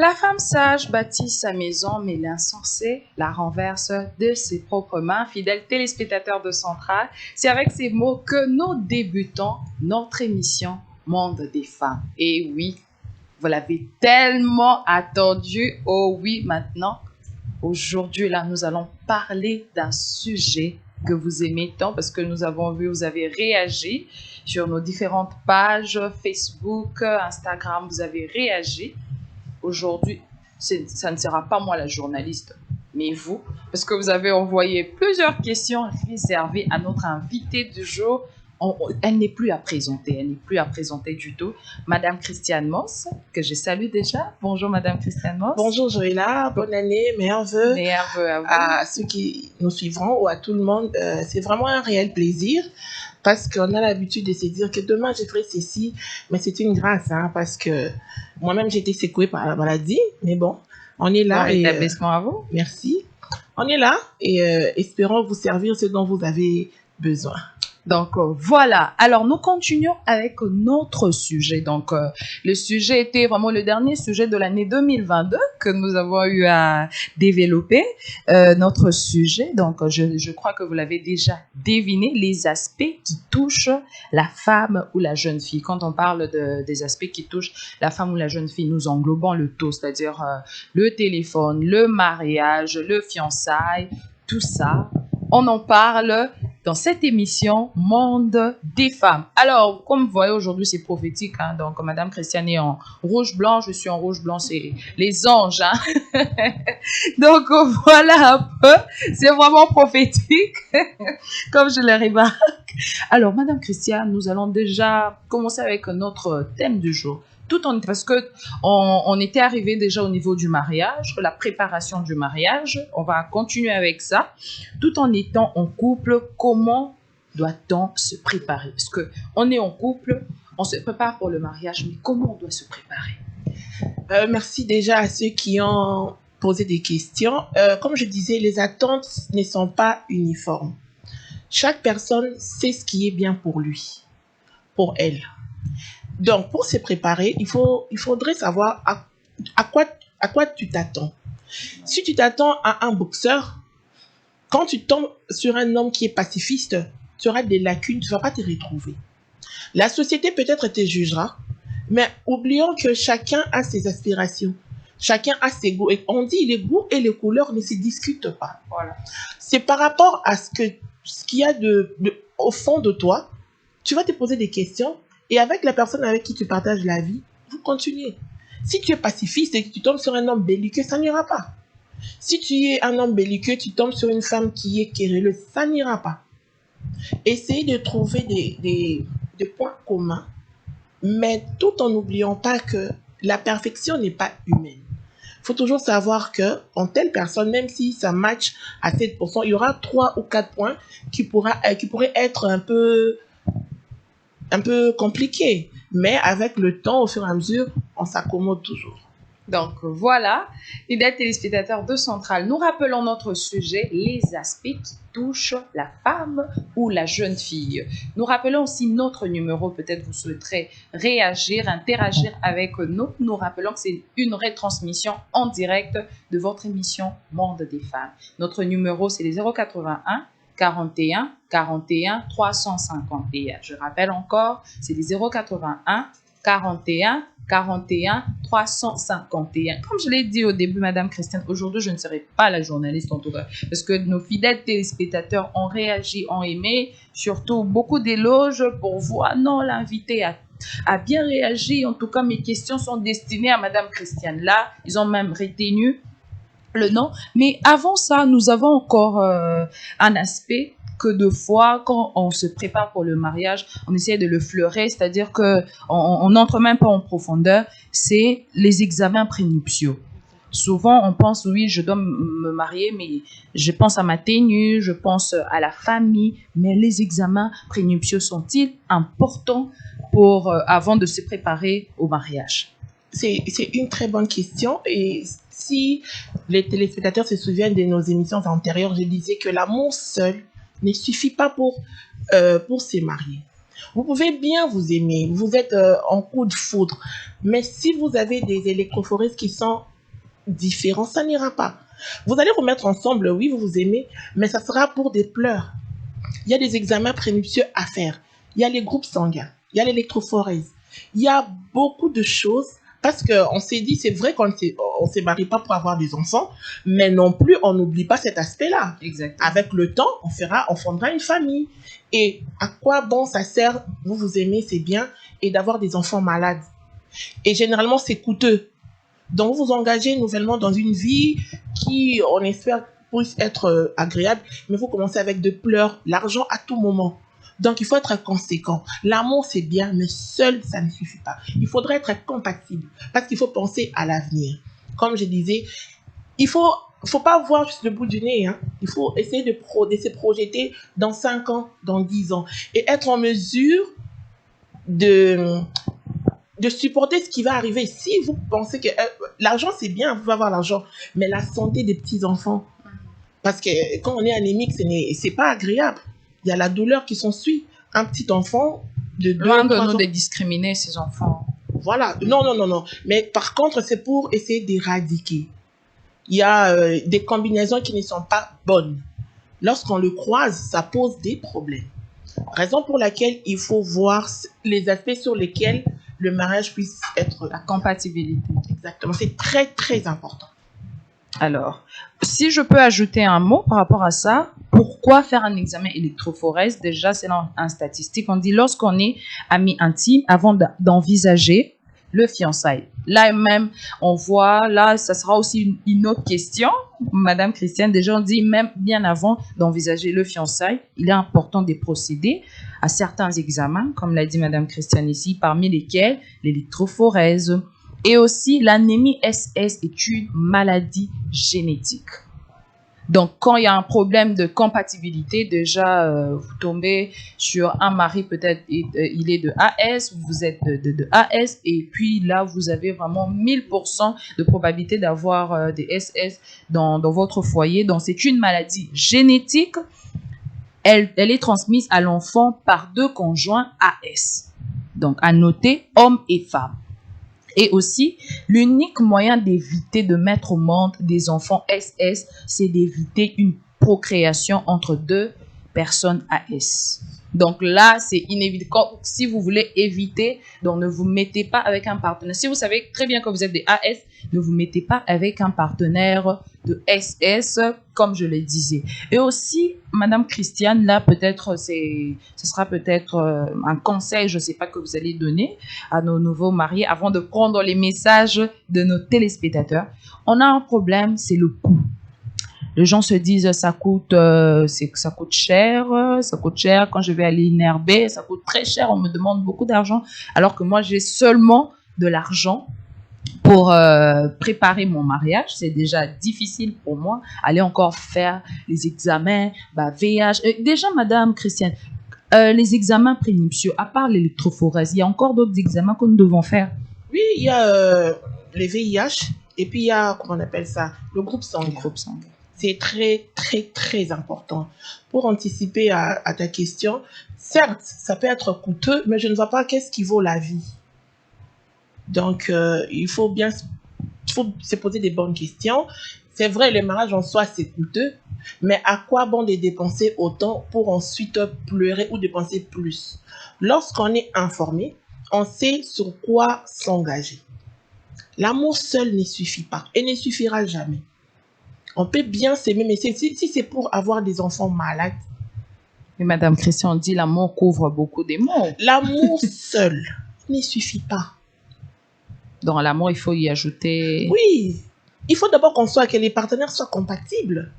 La femme sage bâtit sa maison, mais l'insensé la renverse de ses propres mains. Fidèles téléspectateurs de Centrale, c'est avec ces mots que nous débutons notre émission Monde des femmes. Et oui, vous l'avez tellement attendu. Oh oui, maintenant, aujourd'hui, là, nous allons parler d'un sujet que vous aimez tant parce que nous avons vu, vous avez réagi sur nos différentes pages, Facebook, Instagram, vous avez réagi. Aujourd'hui, ça ne sera pas moi la journaliste, mais vous, parce que vous avez envoyé plusieurs questions réservées à notre invitée du jour. Elle n'est plus à présenter, du tout. Madame Christiane Moss, que je salue déjà. Bonjour Madame Christiane Moss. Bonjour Joëlla, bonne année, meilleurs vœux à vous. À ceux qui nous suivront ou à tout le monde. C'est vraiment un réel plaisir parce qu'on a l'habitude de se dire que demain je ferai ceci, mais c'est une grâce parce que moi-même j'ai été secouée par la maladie, mais bon, on est là. Bon rétablissement à vous. Merci. On est là et espérons vous servir ce dont vous avez besoin. Donc voilà, alors nous continuons avec notre sujet. Donc le sujet était vraiment le dernier sujet de l'année 2022 que nous avons eu à développer. Notre sujet, donc je crois que vous l'avez déjà deviné, les aspects qui touchent la femme ou la jeune fille. Quand on parle des aspects qui touchent la femme ou la jeune fille, nous englobons le tout, c'est-à-dire le téléphone, le mariage, le fiançailles, tout ça. On en parle dans cette émission Monde des femmes. Alors, comme vous voyez aujourd'hui, c'est prophétique. Donc, Madame Christiane est en rouge-blanc. Je suis en rouge-blanc. C'est les anges. Donc, voilà un peu. C'est vraiment prophétique, comme je le remarque. Alors, Madame Christiane, nous allons déjà commencer avec notre thème du jour. Parce que on était arrivé déjà au niveau du mariage, la préparation du mariage. On va continuer avec ça. Tout en étant en couple, comment doit-on se préparer? Parce que on est en couple, on se prépare pour le mariage, mais comment on doit se préparer? Merci déjà à ceux qui ont posé des questions. Comme je disais, les attentes ne sont pas uniformes. Chaque personne sait ce qui est bien pour lui, pour elle. Donc, pour se préparer, il faudrait savoir à quoi tu t'attends. Si tu t'attends à un boxeur, quand tu tombes sur un homme qui est pacifiste, tu auras des lacunes, tu ne vas pas te retrouver. La société peut-être te jugera, mais oublions que chacun a ses aspirations, chacun a ses goûts. Et on dit les goûts et les couleurs ne se discutent pas. Voilà. C'est par rapport à ce qu'il y a au fond de toi, tu vas te poser des questions. Et avec la personne avec qui tu partages la vie, vous continuez. Si tu es pacifiste et que tu tombes sur un homme belliqueux, ça n'ira pas. Si tu es un homme belliqueux, tu tombes sur une femme qui est querelleuse, ça n'ira pas. Essayez de trouver des points communs, mais tout en n'oubliant pas que la perfection n'est pas humaine. Il faut toujours savoir qu'en telle personne, même si ça match à 7%, il y aura 3 ou 4 points qui pourraient être un peu compliqué, mais avec le temps, au fur et à mesure, on s'accommode toujours. Donc voilà, fidèles téléspectateurs de Centrale, nous rappelons notre sujet, les aspects qui touchent la femme ou la jeune fille. Nous rappelons aussi notre numéro, peut-être vous souhaiterez réagir, interagir avec nous. Nous rappelons que c'est une retransmission en direct de votre émission Monde des femmes. Notre numéro, c'est les 081 41 41 351. Je rappelle encore, c'est les 081 41 41 351. Comme je l'ai dit au début, Madame Christiane, aujourd'hui, je ne serai pas la journaliste en tout cas, parce que nos fidèles téléspectateurs ont réagi, ont aimé, surtout beaucoup d'éloges pour vous. Ah non, l'invité a bien réagi. En tout cas, mes questions sont destinées à Madame Christiane. Là, ils ont même retenu le nom. Mais avant ça, nous avons encore un aspect que de fois, quand on se prépare pour le mariage, on essaie de le fleurer, c'est-à-dire qu'on n'entre même pas en profondeur, c'est les examens prénuptiaux. Souvent, on pense, oui, je dois me marier, mais je pense à ma tenue, je pense à la famille, mais les examens prénuptiaux sont-ils importants avant de se préparer au mariage? C'est une très bonne question. Et si les téléspectateurs se souviennent de nos émissions antérieures, je disais que l'amour seul ne suffit pas pour se marier. Vous pouvez bien vous aimer, vous êtes en coup de foudre, mais si vous avez des électrophorestes qui sont différents, ça n'ira pas. Vous allez vous mettre ensemble, oui, vous vous aimez, mais ça sera pour des pleurs. Il y a des examens prénuptieux à faire. Il y a les groupes sanguins, il y a l'électrophorèse. Il y a beaucoup de choses parce qu'on s'est dit, c'est vrai qu'on ne se marie pas pour avoir des enfants, mais non plus, on n'oublie pas cet aspect-là. Exactement. Avec le temps, on fondera une famille. Et à quoi bon ça sert, vous vous aimez, c'est bien, et d'avoir des enfants malades. Et généralement, c'est coûteux. Donc, vous vous engagez nouvellement dans une vie qui, on espère, puisse être agréable, mais vous commencez avec de pleurs, l'argent à tout moment. Donc, il faut être conséquent. L'amour, c'est bien, mais seul, ça ne suffit pas. Il faudrait être compatible parce qu'il faut penser à l'avenir. Comme je disais, il faut pas voir juste le bout du nez. Hein. Il faut essayer de se projeter dans 5 ans, dans 10 ans et être en mesure de supporter ce qui va arriver. Si vous pensez que l'argent, c'est bien, vous pouvez avoir l'argent, mais la santé des petits-enfants, parce que quand on est anémique, c'est pas agréable. Il y a la douleur qui s'ensuit. Un petit enfant de 2 Loin de 3 nous ans. de discriminer ces enfants. Voilà. Non. Mais par contre, c'est pour essayer d'éradiquer. Il y a des combinaisons qui ne sont pas bonnes. Lorsqu'on le croise, ça pose des problèmes. Raison pour laquelle il faut voir les aspects sur lesquels le mariage puisse être... La compatibilité. Exactement. C'est très, très important. Alors, si je peux ajouter un mot par rapport à ça, pourquoi faire un examen électrophorèse? Déjà, c'est dans un statistique. On dit lorsqu'on est amis intimes, avant d'envisager le fiançailles. Là même, on voit, là, ça sera aussi une autre question. Madame Christiane, déjà, on dit même bien avant d'envisager le fiançailles, il est important de procéder à certains examens, comme l'a dit Madame Christiane ici, parmi lesquels l'électrophorèse. Et aussi, l'anémie SS est une maladie génétique. Donc, quand il y a un problème de compatibilité, déjà, vous tombez sur un mari, peut-être il est de AS, vous êtes de AS, et puis là, vous avez vraiment 1000% de probabilité d'avoir des SS dans votre foyer. Donc, c'est une maladie génétique. Elle est transmise à l'enfant par 2 conjoints AS. Donc, à noter, hommes et femmes. Et aussi, l'unique moyen d'éviter de mettre au monde des enfants SS, c'est d'éviter une procréation entre 2 personnes AS. Donc là, c'est inévitable. Si vous voulez éviter, donc ne vous mettez pas avec un partenaire. Si vous savez très bien que vous êtes des AS, ne vous mettez pas avec un partenaire de SS, comme je le disais. Et aussi, Madame Christiane, là, peut-être, ce sera peut-être un conseil, je ne sais pas, que vous allez donner à nos nouveaux mariés avant de prendre les messages de nos téléspectateurs. On a un problème, c'est le coût. Les gens se disent ça coûte cher. Quand je vais à l'INRB, ça coûte très cher. On me demande beaucoup d'argent, alors que moi j'ai seulement de l'argent pour préparer mon mariage. C'est déjà difficile pour moi. Aller encore faire les examens, VIH. Déjà, Madame Christiane, les examens prénuptiaux, à part l'électrophorèse, il y a encore d'autres examens que nous devons faire. Oui, il y a les VIH et puis il y a, comment on appelle ça, le groupe sanguin. C'est très, très, très important. Pour anticiper à ta question, certes, ça peut être coûteux, mais je ne vois pas qu'est-ce qui vaut la vie. Donc, il faut se poser des bonnes questions. C'est vrai, le mariage en soi, c'est coûteux, mais à quoi bon de dépenser autant pour ensuite pleurer ou dépenser plus? Lorsqu'on est informé, on sait sur quoi s'engager. L'amour seul ne suffit pas et ne suffira jamais. On peut bien s'aimer, mais si c'est pour avoir des enfants malades. Mais Madame Christian dit l'amour couvre beaucoup des mots. L'amour seul ne suffit pas. Dans l'amour, il faut y ajouter... Oui, il faut d'abord que les partenaires soient compatibles.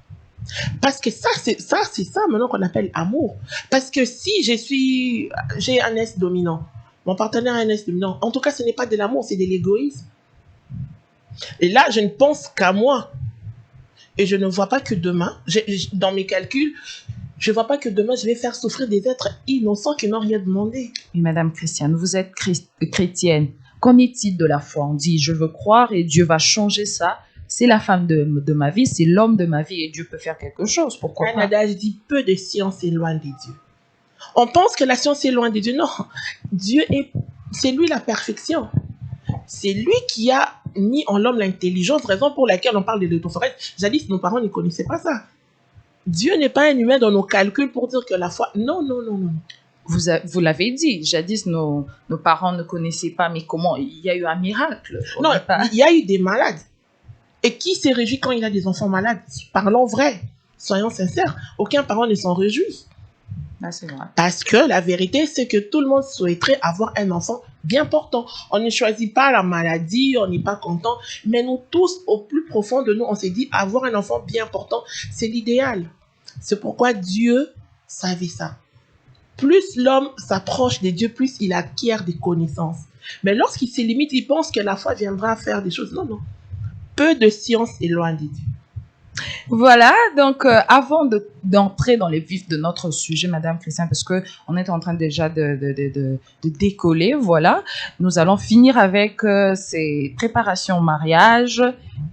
Parce que c'est ça maintenant qu'on appelle amour. Parce que si j'ai un S dominant, mon partenaire a un S dominant, en tout cas, ce n'est pas de l'amour, c'est de l'égoïsme. Et là, je ne pense qu'à moi. Et je ne vois pas que demain, dans mes calculs, je ne vois pas que demain, je vais faire souffrir des êtres innocents qui n'ont rien demandé. Oui, Madame Christiane, vous êtes chrétienne. Qu'en est-il de la foi? On dit, je veux croire et Dieu va changer ça. C'est la femme de ma vie, c'est l'homme de ma vie et Dieu peut faire quelque chose. Pourquoi pas? Un adage dit, peu de science éloigne des dieux. On pense que la science est loin de Dieu. Non, c'est lui la perfection. C'est lui qui a mis en l'homme l'intelligence, raison pour laquelle on parle de l'autophorèse. Jadis, nos parents ne connaissaient pas ça. Dieu n'est pas un humain dans nos calculs pour dire que la foi... Non. Vous l'avez dit, jadis, nos parents ne connaissaient pas, mais comment? Il y a eu un miracle. Non, il y a eu des malades. Et qui s'est réjoui quand il a des enfants malades? Parlons vrai, soyons sincères. Aucun parent ne s'en réjouit. Ah, c'est vrai. Parce que la vérité, c'est que tout le monde souhaiterait avoir un enfant bien portant. On ne choisit pas la maladie, on n'est pas content. Mais nous tous, au plus profond de nous, on s'est dit, avoir un enfant bien portant, c'est l'idéal. C'est pourquoi Dieu savait ça. Plus l'homme s'approche de Dieu, plus il acquiert des connaissances. Mais lorsqu'il se limite, il pense que la foi viendra faire des choses. Non. Peu de science est loin de Dieu. Voilà, donc avant d'entrer dans les vifs de notre sujet, Madame Christiane, parce que on est en train déjà de décoller, voilà, nous allons finir avec ces préparations au mariage.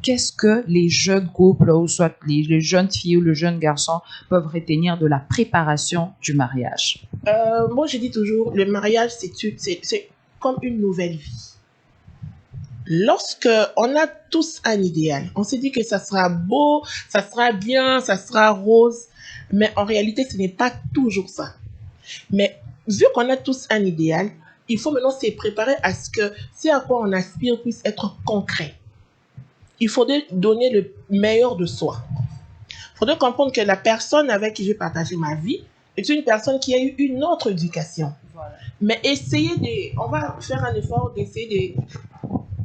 Qu'est-ce que les jeunes couples, ou soit les jeunes filles ou le jeune garçon, peuvent retenir de la préparation du mariage? Moi, je dis toujours, le mariage, c'est comme une nouvelle vie. Lorsque on a tous un idéal, on se dit que ça sera beau, ça sera bien, ça sera rose, mais en réalité, ce n'est pas toujours ça. Mais vu qu'on a tous un idéal, il faut maintenant se préparer à ce que ce à quoi on aspire puisse être concret. Il faudrait donner le meilleur de soi. Il faudrait comprendre que la personne avec qui je vais partager ma vie est une personne qui a eu une autre éducation. Voilà. Mais on va faire un effort d'essayer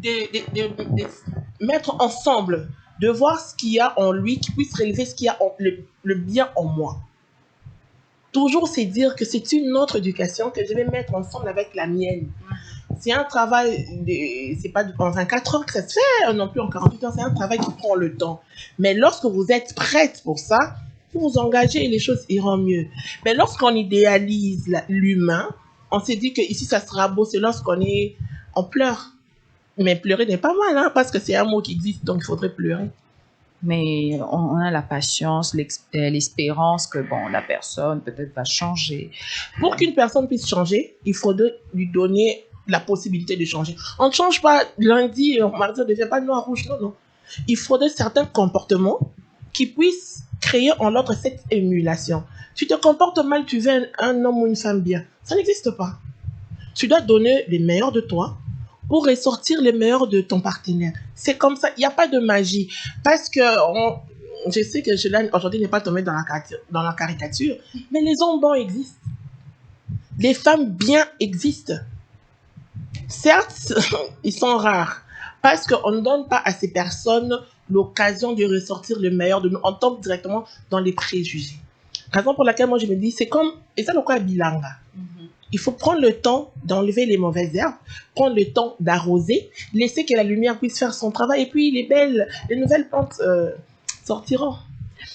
de mettre ensemble, de voir ce qu'il y a en lui qui puisse relever ce qu'il y a le bien en moi. Toujours c'est dire que c'est une autre éducation que je vais mettre ensemble avec la mienne. C'est un travail, c'est pas en 24 heures que ça se fait, non plus en 48 heures, c'est un travail qui prend le temps. Mais lorsque vous êtes prête pour ça, vous vous engagez et les choses iront mieux. Mais lorsqu'on idéalise l'humain, on s'est dit que ici ça sera beau, c'est lorsqu'on pleure. Mais pleurer n'est pas mal, hein, parce que c'est un mot qui existe, donc il faudrait pleurer. Mais on a la patience, l'espérance que la personne peut-être va changer. Pour qu'une personne puisse changer, il faudrait lui donner la possibilité de changer. On ne change pas lundi, mardi, on ne devient pas noir, rouge, non. Il faudrait certains comportements qui puissent créer en l'autre cette émulation. Tu te comportes mal, tu veux un homme ou une femme bien. Ça n'existe pas. Tu dois donner le meilleur de toi pour ressortir le meilleur de ton partenaire. C'est comme ça, il n'y a pas de magie. Parce que je sais que Jelane aujourd'hui n'est pas tombée dans la caricature, mais les hommes bons existent. Les femmes bien existent. Certes, ils sont rares, parce qu'on ne donne pas à ces personnes l'occasion de ressortir le meilleur de nous. On tombe directement dans les préjugés. Raison pour laquelle moi je me dis, c'est comme, et ça le quoi bilanga. Il faut prendre le temps d'enlever les mauvaises herbes, prendre le temps d'arroser, laisser que la lumière puisse faire son travail, et puis les nouvelles plantes sortiront.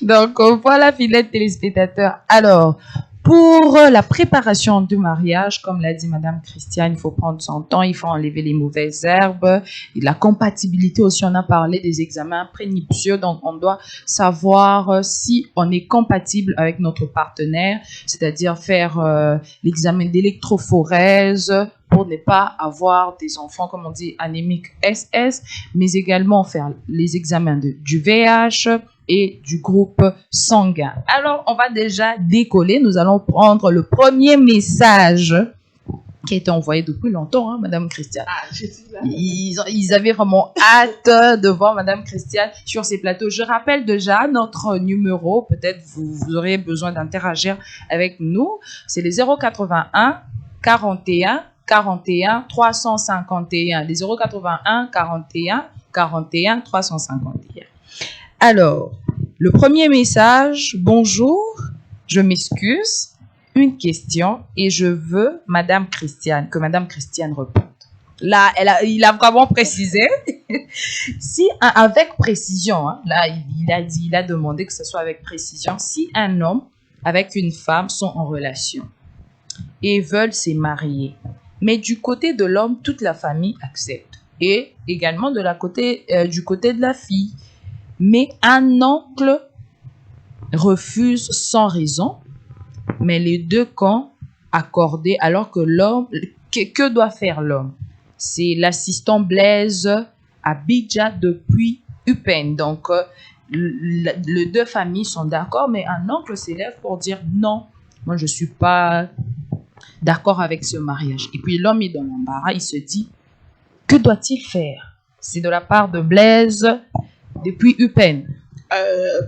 Donc voilà, fidèles téléspectateurs. Alors, pour la préparation du mariage, comme l'a dit Madame Christiane, il faut prendre son temps, il faut enlever les mauvaises herbes. Et la compatibilité aussi, on a parlé des examens prénuptiaux, donc on doit savoir si on est compatible avec notre partenaire, c'est-à-dire faire l'examen d'électrophorèse pour ne pas avoir des enfants, comme on dit, anémiques SS, mais également faire les examens du VIH, et du groupe sanguin. Alors, on va déjà décoller. Nous allons prendre le premier message qui a été envoyé depuis longtemps, hein, Madame Christiane. Ah, je suis là. Ils avaient vraiment hâte de voir Madame Christiane sur ces plateaux. Je rappelle déjà notre numéro. Peut-être vous aurez besoin d'interagir avec nous. C'est les 081 41 41 351. Les 081 41 41 351. Alors, le premier message, bonjour, je m'excuse, une question et je veux Madame Christiane, que Madame Christiane réponde. Là, il a vraiment précisé, avec précision, hein, là, il a demandé que ce soit avec précision, si un homme avec une femme sont en relation et veulent se marier, mais du côté de l'homme, toute la famille accepte, et également du côté de la fille, mais un oncle refuse sans raison, mais les deux camps accordé alors que l'homme, que doit faire l'homme? C'est l'assistant Blaise Abidja depuis UPenn. Donc, les deux familles sont d'accord, mais un oncle s'élève pour dire non, moi je ne suis pas d'accord avec ce mariage. Et puis l'homme est dans l'embarras, il se dit, que doit-il faire? C'est de la part de Blaise depuis UPenn.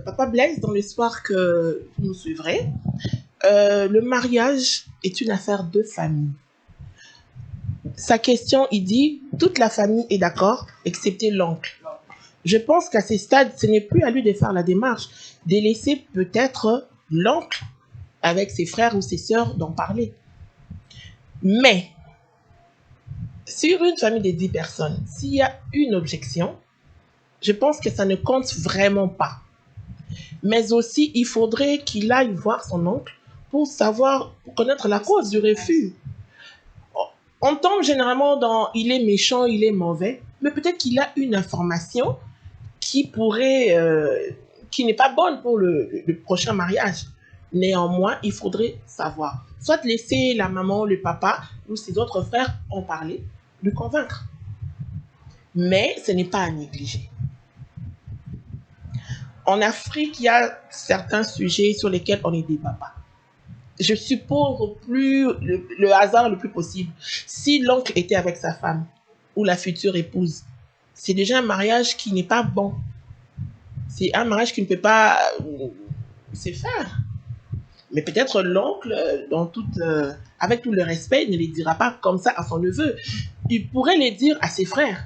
Papa Blaise, dans l'espoir que vous nous suivrez, le mariage est une affaire de famille. Sa question, il dit, toute la famille est d'accord, excepté l'oncle. Je pense qu'à ces stades, ce n'est plus à lui de faire la démarche, de laisser peut-être l'oncle avec ses frères ou ses sœurs d'en parler. Mais, sur une famille de 10 personnes, s'il y a une objection, je pense que ça ne compte vraiment pas. Mais aussi, il faudrait qu'il aille voir son oncle pour savoir, pour connaître la cause du refus. On tombe généralement dans il est méchant, il est mauvais, mais peut-être qu'il a une information qui pourrait, qui n'est pas bonne pour le prochain mariage. Néanmoins, il faudrait savoir. Soit laisser la maman, le papa ou ses autres frères en parler, le convaincre. Mais ce n'est pas à négliger. En Afrique, il y a certains sujets sur lesquels on ne débat pas. Je suppose le hasard le plus possible. Si l'oncle était avec sa femme ou la future épouse, c'est déjà un mariage qui n'est pas bon. C'est un mariage qui ne peut pas se faire. Mais peut-être l'oncle, avec tout le respect, ne les dira pas comme ça à son neveu. Il pourrait les dire à ses frères.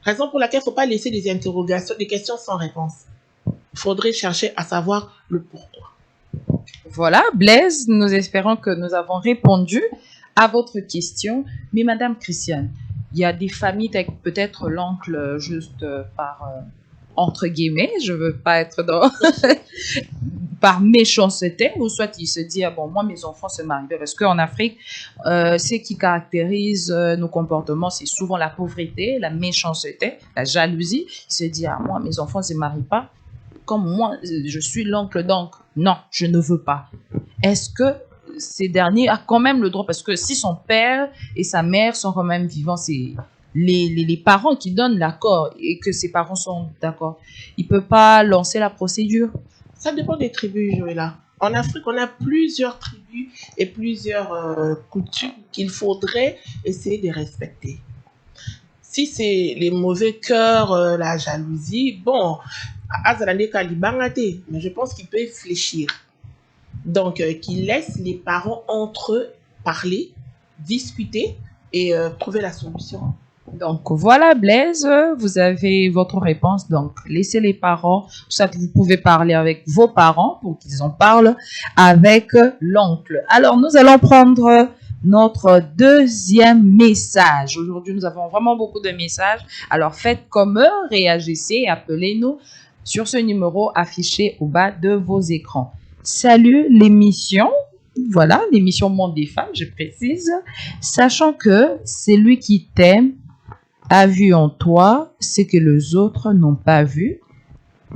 Raison pour laquelle il ne faut pas laisser des interrogations, des questions sans réponse. Il faudrait chercher à savoir le pourquoi. Voilà, Blaise, nous espérons que nous avons répondu à votre question. Mais Madame Christiane, il y a des familles avec peut-être l'oncle juste par, entre guillemets, je ne veux pas être dans... par méchanceté, ou soit il se dit, ah bon, moi, mes enfants se marient. Parce qu'en Afrique, ce qui caractérise nos comportements, c'est souvent la pauvreté, la méchanceté, la jalousie. Il se dit, ah, moi, mes enfants ne se marient pas. Comme moi, je suis l'oncle, donc non, je ne veux pas. Est-ce que ces derniers ont quand même le droit, parce que si son père et sa mère sont quand même vivants, c'est les parents qui donnent l'accord et que ses parents sont d'accord, il ne peut pas lancer la procédure? Ça dépend des tribus, Joëlla. En Afrique, on a plusieurs tribus et plusieurs coutumes qu'il faudrait essayer de respecter. Si c'est les mauvais cœurs, la jalousie, bon, mais je pense qu'il peut fléchir. Donc, qu'il laisse les parents entre eux parler, discuter et trouver la solution. Donc voilà, Blaise, vous avez votre réponse. Donc laissez les parents, soit vous pouvez parler avec vos parents pour qu'ils en parlent avec l'oncle. Alors nous allons prendre notre deuxième message. Aujourd'hui, nous avons vraiment beaucoup de messages. Alors faites comme eux, réagissez et appelez-nous sur ce numéro affiché au bas de vos écrans. Salut l'émission. Voilà, l'émission Monde des femmes, je précise. Sachant que c'est lui qui t'aime a vu en toi ce que les autres n'ont pas vu.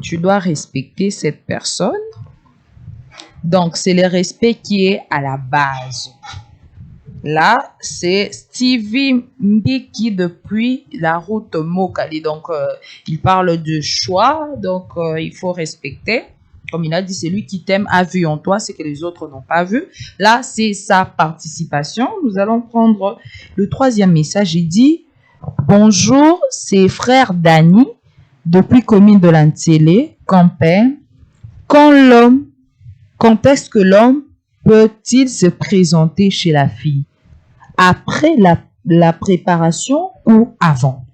Tu dois respecter cette personne. Donc, c'est le respect qui est à la base. Là, c'est Stevie Mbiki depuis la route Mokali. Donc, il parle de choix. Donc, il faut respecter. Comme il a dit, c'est lui qui t'aime a vu en toi ce que les autres n'ont pas vu. Là, c'est sa participation. Nous allons prendre le troisième message. Il dit: bonjour, c'est frère Dani depuis commune de l'Antélé, Campagne. Quand est-ce que l'homme peut-il se présenter chez la fille? Après la préparation ou avant?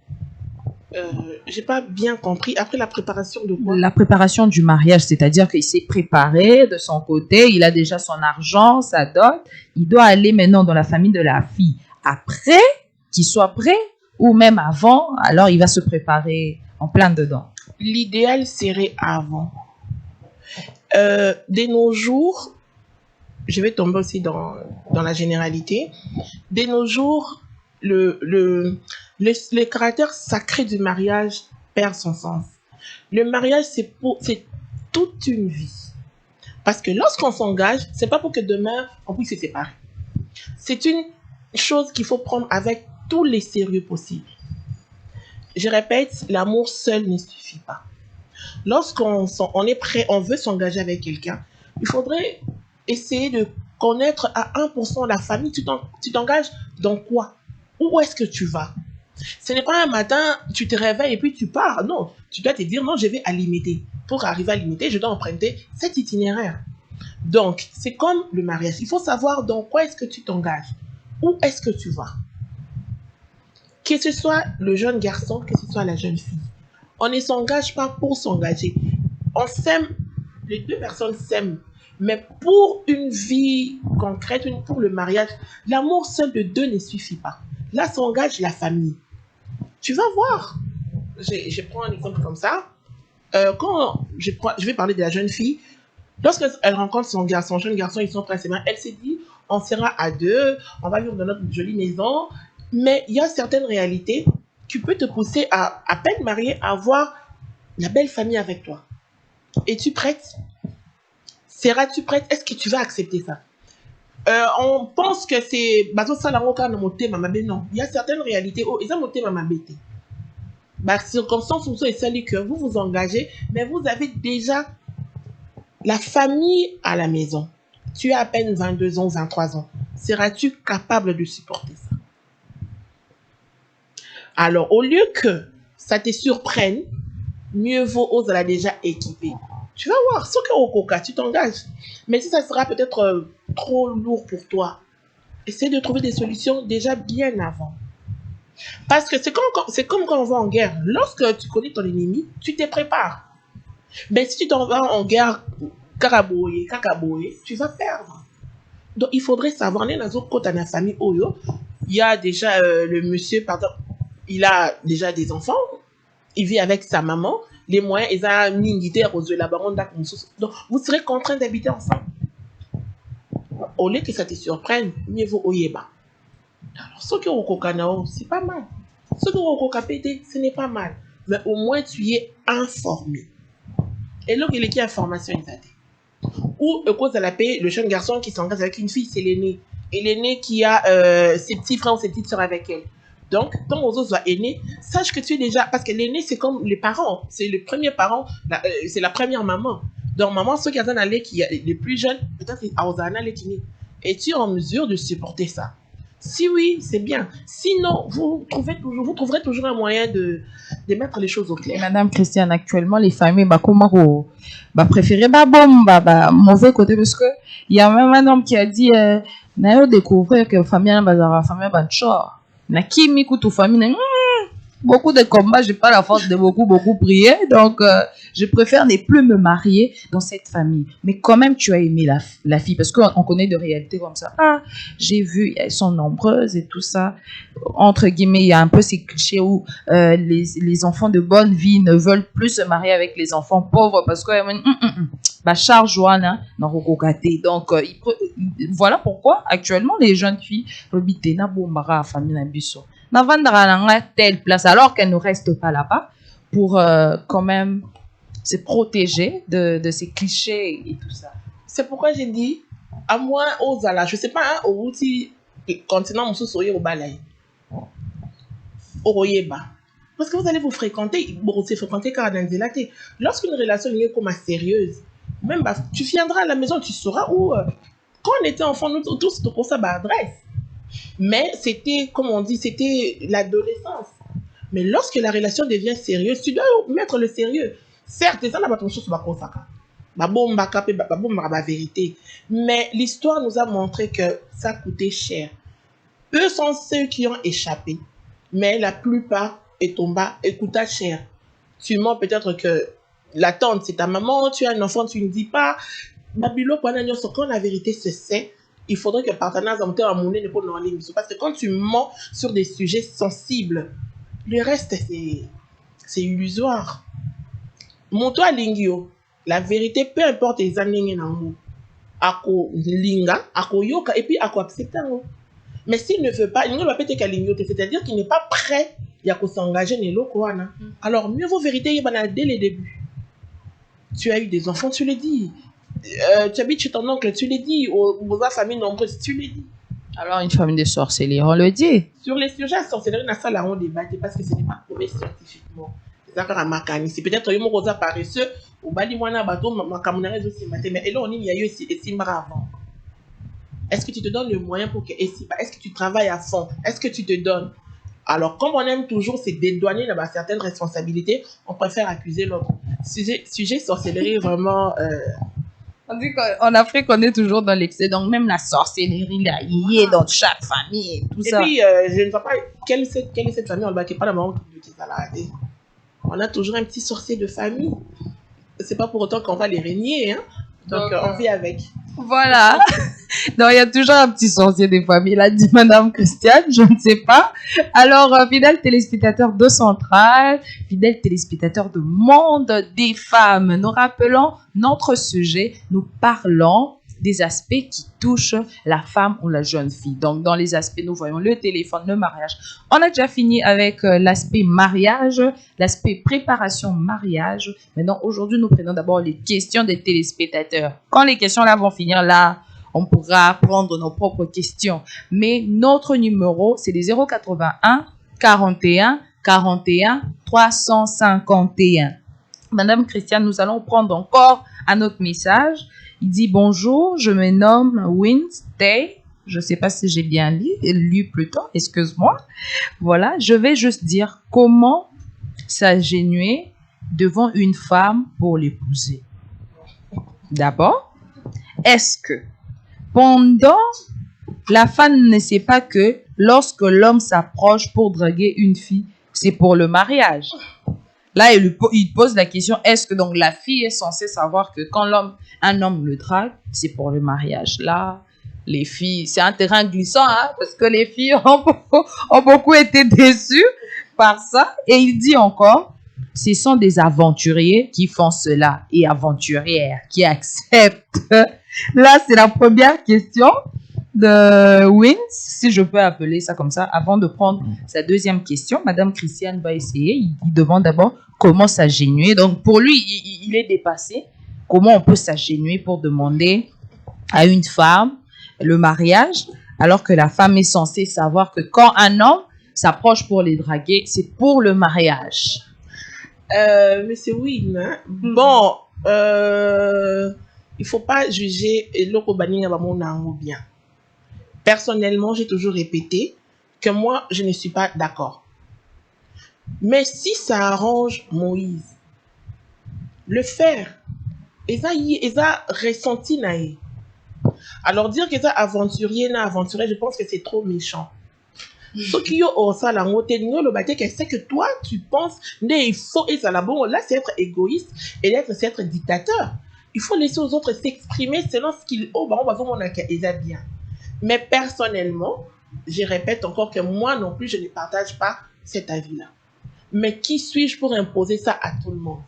J'ai pas bien compris. Après la préparation de quoi? La préparation du mariage, c'est-à-dire qu'il s'est préparé de son côté, il a déjà son argent, sa dot. Il doit aller maintenant dans la famille de la fille. Après qu'il soit prêt, ou même avant, alors il va se préparer en plein dedans. L'idéal serait avant. De nos jours, je vais tomber aussi dans la généralité. De nos jours, le caractère sacré du mariage perd son sens. Le mariage, c'est toute une vie. Parce que lorsqu'on s'engage, c'est pas pour que demain, on puisse se séparer. C'est une chose qu'il faut prendre avec tous les sérieux possibles. Je répète, l'amour seul ne suffit pas. Lorsqu'on on est prêt, on veut s'engager avec quelqu'un, il faudrait essayer de connaître à 1% la famille. Tu t'engages dans quoi? Où est-ce que tu vas? Ce n'est pas un matin, tu te réveilles et puis tu pars. Non, tu dois te dire, non, je vais à Limité. Pour arriver à Limité, je dois emprunter cet itinéraire. Donc, c'est comme le mariage. Il faut savoir dans quoi est-ce que tu t'engages. Où est-ce que tu vas? Que ce soit le jeune garçon, que ce soit la jeune fille. On ne s'engage pas pour s'engager. On s'aime, les deux personnes s'aiment. Mais pour une vie concrète, pour le mariage, l'amour seul de deux ne suffit pas. Là s'engage la famille. Tu vas voir. Je prends un exemple comme ça. Quand je vais parler de la jeune fille, lorsqu'elle rencontre son jeune garçon, ils sont très bien, elle s'est dit, on sera à deux, on va vivre dans notre jolie maison. Mais il y a certaines réalités qui peuvent te pousser à peine mariée, à avoir la belle famille avec toi. Es-tu prête? Seras-tu prête? Est-ce que tu vas accepter ça? On pense que c'est bateau ça la roca non. Il y a certaines réalités où ils ont monté ma bête. Circonstances où c'est celle que vous vous engagez, mais vous avez déjà la famille à la maison. Tu as à peine 22 ans, 23 ans. Seras-tu capable de supporter ça? Alors, au lieu que ça te surprenne, mieux vaut oser la déjà équipée. Tu vas voir, ce que au coca, tu t'engages. Mais si ça sera peut-être trop lourd pour toi, essaie de trouver des solutions déjà bien avant. Parce que c'est comme quand on va en guerre. Lorsque tu connais ton ennemi, tu te prépares. Mais si tu t'en vas en guerre, kakaboye, tu vas perdre. Donc, il faudrait savoir, il y a dans la famille Oyo, il y a déjà le monsieur, pardon, il a déjà des enfants, il vit avec sa maman, les moyens, ils ont mis une guitare aux yeux, la baronne d'accompagnement. Donc, vous serez contraints d'habiter ensemble. Au lieu que ça te surprenne, mieux vaut Oyeba. Alors, ce qui est au Kokanao, c'est pas mal. Ce qui est au Kokapété, ce n'est pas mal. Mais au moins, tu es informé. Et là, il y a information, il a dit. Ou, à cause de la paix, le jeune garçon qui s'engage avec une fille, c'est l'aîné. Et l'aîné qui a ses petits frères ou ses petites soeurs avec elle. Donc, quand aux autres aînés, sache que tu es déjà... Parce que l'aîné, c'est comme les parents. C'est le premier parent, c'est la première maman. Donc, maman, ceux qui ont les plus jeunes, peut-être c'est Aozana les Kini. Es-tu en mesure de supporter ça? Si oui, c'est bien. Sinon, vous trouverez toujours un moyen de mettre les choses au clair. Madame Christiane, actuellement, les familles, comment préférer mauvais côté parce que il y a même un homme qui a dit, n'a découvrir que famille na kimi kutu famille beaucoup de combats, j'ai pas la force de beaucoup prier, donc je préfère ne plus me marier dans cette famille. Mais quand même, tu as aimé la fille, parce qu'on connaît de réalités comme ça. Ah, j'ai vu, elles sont nombreuses et tout ça. Entre guillemets, il y a un peu ces clichés où les enfants de bonne vie ne veulent plus se marier avec les enfants pauvres parce que charge Joanna donc voilà pourquoi actuellement les jeunes filles robitena bombara famille na biso na vandara nanga telle place alors qu'elles ne restent pas là-bas pour quand même se protéger de ces clichés et tout ça. C'est pourquoi j'ai dit à moi aux ala, je sais pas hein, au outil continent musu soye au balai au royeba. Parce que vous allez vous fréquenter, car lorsqu'une relation est comme sérieuse, même tu viendras à la maison, tu sauras où. Quand on était enfant, nous tous, on ça adresse. Mais c'était, comme on dit, c'était l'adolescence. Mais lorsque la relation devient sérieuse, tu dois mettre le sérieux. Certes, ça n'a pas ton chose la vérité. Mais l'histoire nous a montré que ça coûtait cher. Peu sont ceux qui ont échappé. Mais la plupart est tombé et coûta cher. Tu mens peut-être que la tante, c'est ta maman, tu as un enfant, tu ne dis pas. Quand la vérité se sait, il faudrait que partenaires parce que quand tu mens sur des sujets sensibles, le reste, c'est illusoire. Monto à Lingio, la vérité, peu importe les années, ako linga, ako yoka, et puis ako accepter. Mais s'il ne veut pas, il ne va pas être qu'à c'est-à-dire qu'il n'est pas prêt à s'engager. Alors, mieux vaut vérité dès le début. Tu as eu des enfants, tu le dis. Tu habites chez ton oncle, tu le dis. Aux familles nombreuses, tu le dis. Alors, une famille de sorcellerie, on le dit. Sur les sujets de sorcellerie, on a débat parce que ce n'est pas prouvé scientifiquement. C'est peut-être un rosa paresseux, ou bali mwana bateau, ma camonnaise aussi, mais et là on y a eu ici avant. Est-ce que tu te donnes le moyen pour que est-ce que tu travailles à fond? Est-ce que tu te donnes? Alors, comme on aime toujours se dédouaner de certaines responsabilités, on préfère accuser l'autre. Sujet sorcellerie, vraiment. On dit qu'en Afrique, on est toujours dans l'excès. Donc, même la sorcellerie, là, il y est dans chaque famille et tout ça. Et puis, je ne vois pas quelle est cette famille, on ne va pas la maman qui va la rater. On a toujours un petit sorcier de famille. C'est pas pour autant qu'on va les régner, hein. Donc, on vit avec. Voilà. Donc, il y a toujours un petit sorcier des familles, l'a dit Madame Christiane, je ne sais pas. Alors, fidèles téléspectateurs de Centrale, fidèles téléspectateurs de Monde des femmes, nous rappelons notre sujet, nous parlons des aspects qui touchent la femme ou la jeune fille. Donc, dans les aspects, nous voyons le téléphone, le mariage. On a déjà fini avec l'aspect mariage, l'aspect préparation mariage. Maintenant, aujourd'hui, nous prenons d'abord les questions des téléspectateurs. Quand les questions là vont finir, là, on pourra prendre nos propres questions. Mais notre numéro, c'est les 081 41 41 351. Madame Christiane, nous allons prendre encore un autre message. Il dit bonjour, je me nomme Wednesday. Je ne sais pas si j'ai bien lu plutôt, excuse-moi. Voilà, je vais juste dire comment s'agenouiller devant une femme pour l'épouser. D'abord, est-ce que pendant, la femme ne sait pas que lorsque l'homme s'approche pour draguer une fille, c'est pour le mariage? Là, il pose la question, est-ce que donc la fille est censée savoir que quand un homme le drague, c'est pour le mariage? Là, les filles, c'est un terrain glissant, hein, parce que les filles ont beaucoup été déçues par ça. Et il dit encore, ce sont des aventuriers qui font cela et aventurières qui acceptent. Là, c'est la première question de Wins, si je peux appeler ça comme ça, avant de prendre sa deuxième question. Madame Christiane va essayer. Il demande d'abord comment s'agenouiller. Donc, pour lui, il est dépassé. Comment on peut s'agenouiller pour demander à une femme le mariage, alors que la femme est censée savoir que quand un homme s'approche pour les draguer, c'est pour le mariage. Mais c'est oui, hein? Bon, il faut pas juger l'autre bien. Personnellement, j'ai toujours répété que moi, je ne suis pas d'accord. Mais si ça arrange Moïse, le faire, ils ont ressenti naïe. Alors dire qu'ils ont aventurier, je pense que c'est trop méchant. Ce qui est ça, la c'est que toi, tu penses, il faut, et ça, là, c'est être égoïste et c'est être dictateur. Il faut laisser aux autres s'exprimer selon ce qu'ils ont, bien. Mais personnellement, je répète encore que moi non plus, je ne partage pas cet avis-là. Mais qui suis-je pour imposer ça à tout le monde?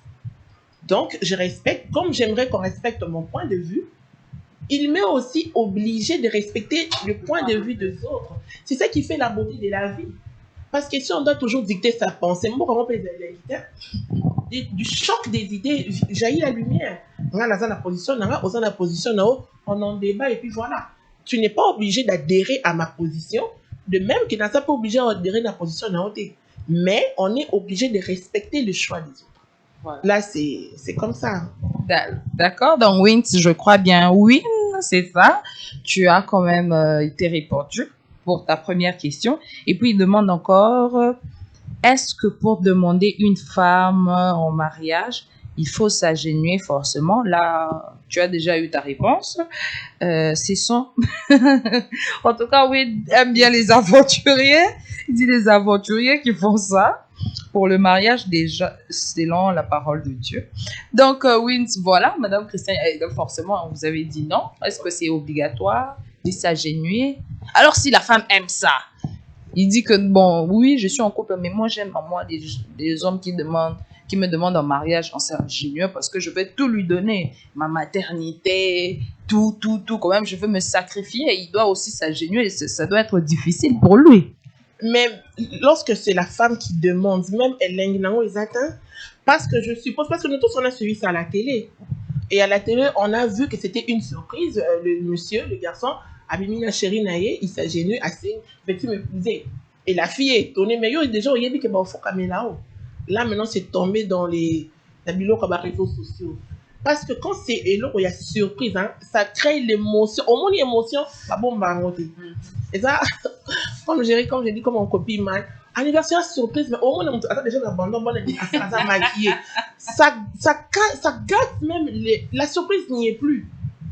Donc, je respecte, comme j'aimerais qu'on respecte mon point de vue, il m'est aussi obligé de respecter le point de vue des autres. C'est ça qui fait la beauté de la vie. Parce que si on doit toujours dicter sa pensée, du choc des idées, jaillit la lumière. On a la position, on en débat et puis voilà. Tu n'es pas obligé d'adhérer à ma position, de même que tu n'es pas obligé d'adhérer à la position de l'autre. Mais on est obligé de respecter le choix des autres. Voilà. Là, c'est comme ça. D'accord, donc Wins, je crois bien, oui, c'est ça. Tu as quand même été répondu pour ta première question. Et puis, il demande encore, est-ce que pour demander une femme en mariage, il faut s'agenouiller forcément? Là, tu as déjà eu ta réponse. Ce sont... en tout cas, oui, aime bien les aventuriers. Il dit les aventuriers qui font ça pour le mariage, déjà, selon la parole de Dieu. Donc, Wins, voilà, Madame Christiane, forcément, vous avez dit non. Est-ce que c'est obligatoire de s'agenouiller? Alors, si la femme aime ça, il dit que, bon, oui, je suis en couple, mais moi, j'aime des hommes qui me demandent en mariage en s'agenouiller parce que je vais tout lui donner. Ma maternité, tout. Quand même, je veux me sacrifier. Il doit aussi s'agenouiller. Ça doit être difficile pour lui. Mais lorsque c'est la femme qui demande, même elle les atteint, parce que je suppose, parce que nous tous on a suivi ça à la télé. Et à la télé, on a vu que c'était une surprise. Le monsieur, le garçon, Abimina chérie naye, il s'est gêné assez, veux-tu m'épouser? Et la fille est étonnée, mais yo, déjà, il y a dit que faut caméra. Là, maintenant, c'est tombé dans les réseaux sociaux. Parce que quand c'est il y a surprise, hein, ça crée l'émotion. Au moins, l'émotion, ça bon, et ça, comme j'ai dit, comme on copie mal, anniversaire surprise, mais au moins, attends, déjà, l'abandon, ça maquillé. Ça gâte même, la surprise n'y est plus.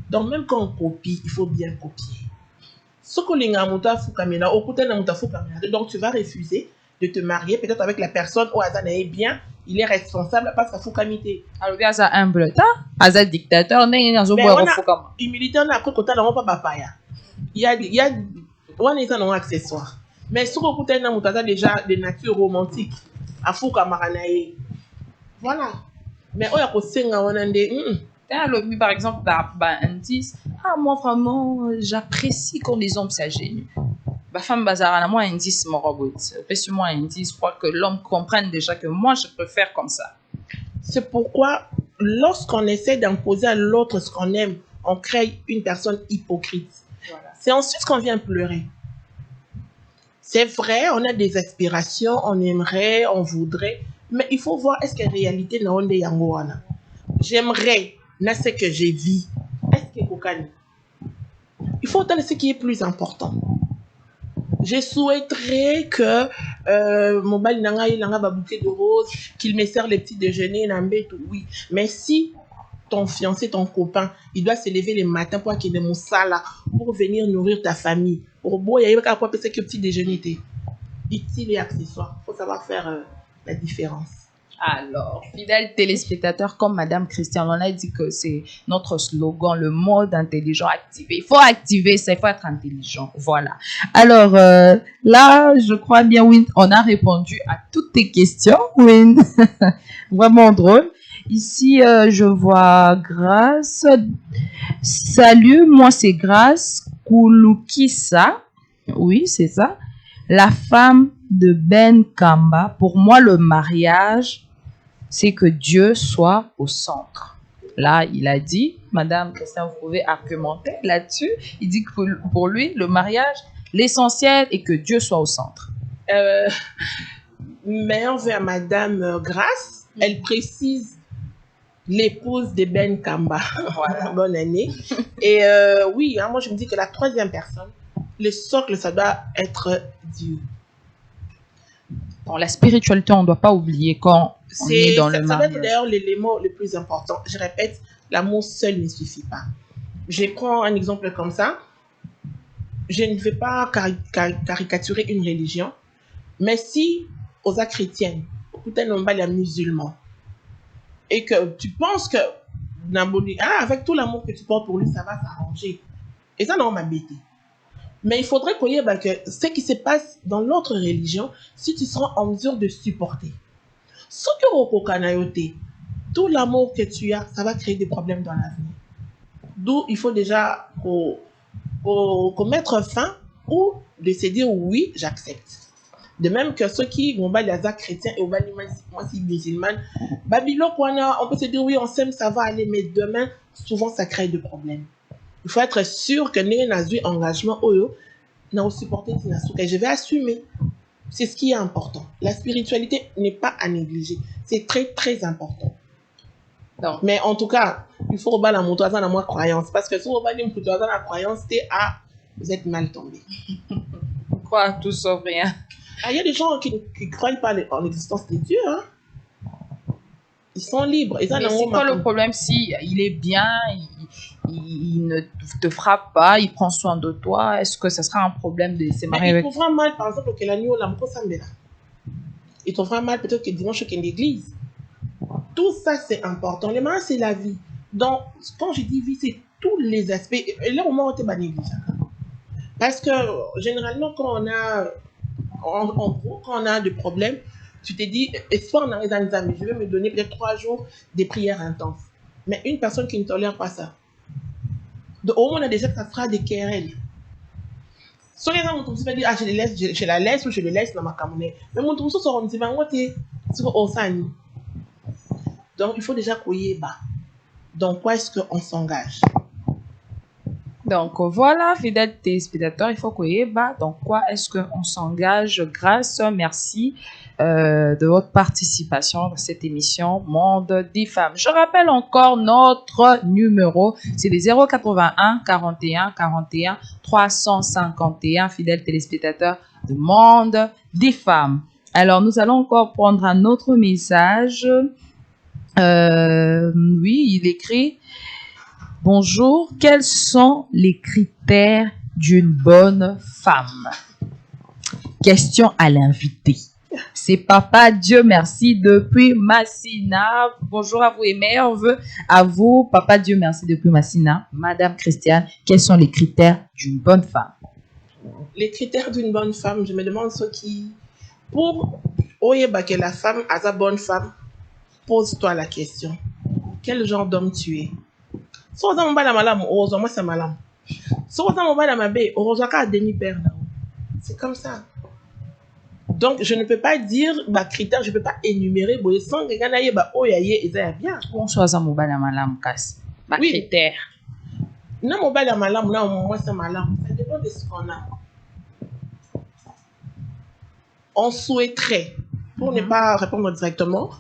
Donc, même quand on copie, il faut bien copier. Ce que les donc tu vas refuser de te marier peut-être avec la personne où Azan est bien, il est responsable parce qu'il faut camiter. Alors bien ça humble ta, Azan dictateur, n'est pas humilité on a après côté là on pas papaya. Il y a on est un accessoire. Mais ce que côté là on déjà de nature romantique, à faut camaranae. Voilà. Mais on y a ko senga on ande par exemple, indice, moi vraiment, j'apprécie quand les hommes s'agenouillent. Femme bazarana, moi indice, mon robot. Moi indice, je crois que l'homme comprenne déjà que moi je préfère comme ça. C'est pourquoi, lorsqu'on essaie d'imposer à l'autre ce qu'on aime, on crée une personne hypocrite. Voilà. C'est ensuite qu'on vient pleurer. C'est vrai, on a des aspirations, on aimerait, on voudrait, mais il faut voir est-ce qu'en réalité, j'aimerais. Là, ce que j'ai vu, est-ce que Kokani? Il faut entendre ce qui est plus important. Je souhaiterais que mon bal n'a pas bouquet de roses, qu'il me sert les petits déjeuners, oui. Mais si ton fiancé, ton copain, il doit se lever le matin pour qu'il ait mon sala, pour venir nourrir ta famille, pour boire, il y a pas que petit déjeuner, utile et accessoire. Il faut savoir faire la différence. Alors, fidèles téléspectateurs, comme Madame Christiane, on a dit que c'est notre slogan, le mode intelligent activé. Il faut activer ça, il faut être intelligent. Voilà. Alors, là, je crois bien, Win, on a répondu à toutes tes questions, Win. Vraiment drôle. Ici, je vois Grâce. Salut, moi c'est Grâce Kouloukissa. Oui, c'est ça. La femme de Ben Kamba. Pour moi, le mariage, c'est que Dieu soit au centre. Là, il a dit, Madame Christian, vous pouvez argumenter là-dessus. Il dit que pour lui, le mariage, l'essentiel est que Dieu soit au centre. Mais envers Madame Grâce, elle précise l'épouse de Ben Kamba. Voilà. Bonne année. Et oui, hein, moi je me dis que la troisième personne, le socle, ça doit être Dieu. Dans la spiritualité, on ne doit pas oublier quand on est dans le mariage. Ça doit être d'ailleurs l'élément le plus important. Je répète, l'amour seul ne suffit pas. Je prends un exemple comme ça. Je ne vais pas caricaturer une religion, mais si aux chrétiennes, peut-être pas les musulmans, et que tu penses que avec tout l'amour que tu portes pour lui, ça va s'arranger. Et ça, non, m'embêter. Mais il faudrait qu'on y ait que ce qui se passe dans l'autre religion, si tu seras en mesure de supporter. Ce que au Kanayote, tout l'amour que tu as, ça va créer des problèmes dans l'avenir. D'où il faut déjà qu'on mette fin ou de se dire oui, j'accepte. De même que ceux qui vont les chrétiens et moi si musulmane, Babylone, on peut se dire oui, on s'aime, ça va aller, mais demain, souvent ça crée des problèmes. Il faut être sûr que nous avons un engagement, nous avons supporté et je vais assumer. C'est ce qui est important. La spiritualité n'est pas à négliger. C'est très, très important. Non. Mais en tout cas, il faut rebattre la moto dans la croyance. Parce que si vous rebattez la moto dans la croyance, vous êtes mal tombé. Quoi, tout sauf rien. Il y a des gens qui ne croient pas en l'existence de Dieu. Hein? Ils sont libres. Mais c'est quoi le problème si il est bien, il ne te frappe pas, il prend soin de toi? Est-ce que ça sera un problème de se marier avec? Il trouvera mal, par exemple, que la nuit, il trouvera mal peut-être que dimanche, qu'il y a l'église. Tout ça, c'est important. Le mariage, c'est la vie. Donc, quand je dis vie, c'est tous les aspects. Et là, au moins, on est négligeable. Parce que, généralement, quand on a... En gros, quand on a des problèmes, tu te dis, soit on arrive à nous amis, je vais me donner peut-être 3 jours de prières intenses. Mais une personne qui ne tolère pas ça, au moins on a déjà que ça sera des querelles. Soit les gens vont dire, je la laisse ou je le laisse dans ma camonnaie. Mais mon tour sera dit, donc il faut déjà couiller bas. Donc, quoi est-ce qu'on s'engage? Donc voilà, fidèles téléspectateurs, il faut qu'on y ait dans quoi est-ce qu'on s'engage grâce, merci de votre participation dans cette émission Monde des femmes. Je rappelle encore notre numéro, c'est les 081 41 41 351, fidèles téléspectateurs de Monde des femmes. Alors nous allons encore prendre un autre message. Oui, il écrit: bonjour, quels sont les critères d'une bonne femme? Question à l'invité. C'est Papa Dieu merci depuis Massina. Bonjour à vous et merveilleux à vous, Papa Dieu merci depuis Massina. Madame Christiane, quels sont les critères d'une bonne femme? Les critères d'une bonne femme, je me demande ce qui... Pour oyeba que la femme a sa bonne femme, pose-toi la question. Quel genre d'homme tu es? Si on a un malam, moi c'est malam. Si on a un mabé, on a demi-père. C'est comme ça. Donc, je ne peux pas dire, critères, je ne peux pas énumérer, sans que gagner, bien. On soit un mobile à malam, casse. Oui. Critères. Non, mobile à malam, non, moi c'est malam. Ça dépend de ce qu'on a. On souhaiterait, pour ne pas répondre directement,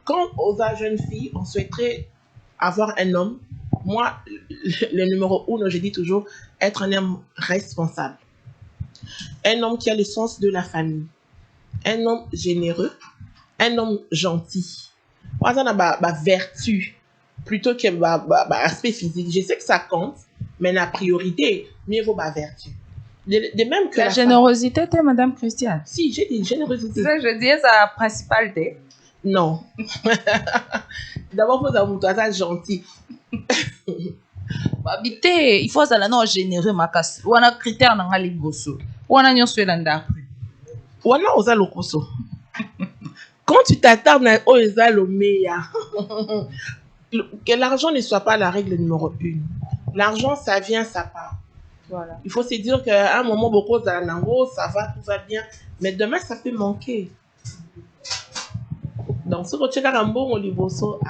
quand aux jeunes filles, on souhaiterait avoir un homme. Moi, le numéro 1, je dis toujours, être un homme responsable. Un homme qui a le sens de la famille. Un homme généreux. Un homme gentil. Moi, ça a vertu plutôt que aspect physique. Je sais que ça compte, mais la priorité, mieux vaut vertu. De même que la générosité, t'es Madame Christiane? Si, j'ai dit générosité. C'est ça que je dis, c'est la principalité. Non. D'abord, il faut être gentil. Il faut que non généreux ma casse. Ou on a critère dans les bosso. Ou on a nyon suélanda. Ou on a osé le coso. Quand tu t'attardes à osé le meilleur, que l'argent ne soit pas la règle numéro 1. L'argent, ça vient, ça part. Voilà. Il faut se dire qu'à un moment, beaucoup ça va, tout va bien. Mais demain, ça peut manquer. Donc, si tu as un bon olivoso,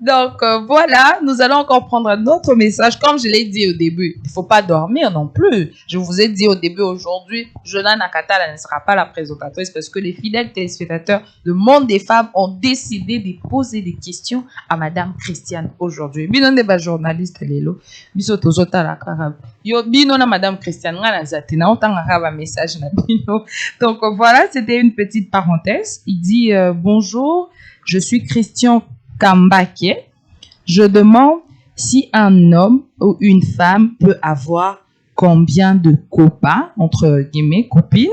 Donc, voilà, nous allons encore prendre un autre message. Comme je l'ai dit au début, il ne faut pas dormir non plus. Je vous ai dit au début, aujourd'hui, Jonan Nakata ne sera pas la présentatrice parce que les fidèles téléspectateurs de Monde des Femmes ont décidé de poser des questions à Madame Christiane aujourd'hui. Bino n'est pas journaliste, Lélo. Biso tozota la karabe. Yo, bino na Madame Christiane, ngana zati na onta ngara message na bino. Donc, voilà, c'était une petite parenthèse. Il dit, bonjour, je suis Christian Kambake. Je demande si un homme ou une femme peut avoir combien de copains, entre guillemets, copines,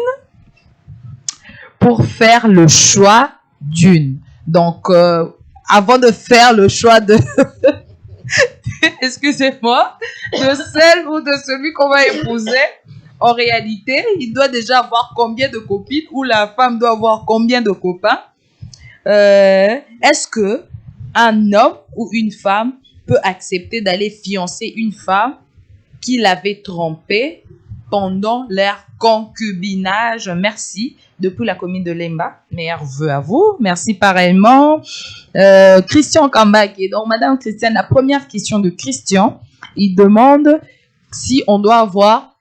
pour faire le choix d'une. Donc, avant de faire le choix de... excusez-moi, de celle ou de celui qu'on va épouser, en réalité, il doit déjà avoir combien de copines ou la femme doit avoir combien de copains. Est-ce que un homme ou une femme peut accepter d'aller fiancer une femme qui l'avait trompée pendant leur concubinage? Merci. Depuis la commune de Lemba. Meilleurs vœux à vous. Merci pareillement. Christian Kambake. Donc, Madame Christiane, la première question de Christian, il demande si on doit avoir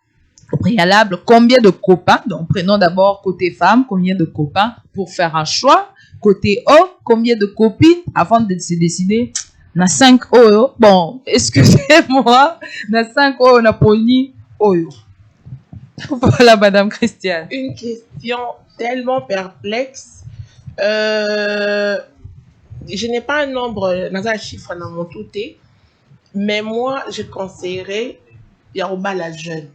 au préalable combien de copains. Donc, prenons d'abord côté femme, combien de copains pour faire un choix. Côté homme, combien de copines avant de se décider? Na 5 euros. Bon, excusez-moi. Na 5 euros, na poni oyo. Voilà, Madame Christiane. Une question tellement perplexe. Je n'ai pas un nombre, dans un chiffre dans mon touté, mais moi, je conseillerais Yarouba la jeune.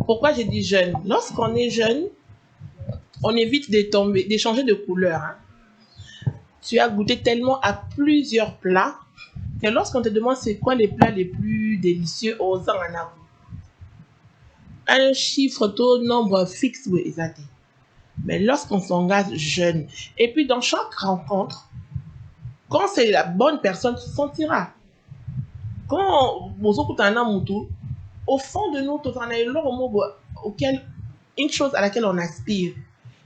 Pourquoi je dis jeune? Lorsqu'on est jeune, on évite de changer de couleur. Hein. Tu as goûté tellement à plusieurs plats que lorsqu'on te demande c'est quoi les plats les plus délicieux, aux en a un chiffre, taux, nombre fixe, oui, exact. Mais lorsqu'on s'engage jeune, et puis dans chaque rencontre, quand c'est la bonne personne, tu sentiras. Quand vous écoutez un amour, au fond de nous, une chose à laquelle on aspire.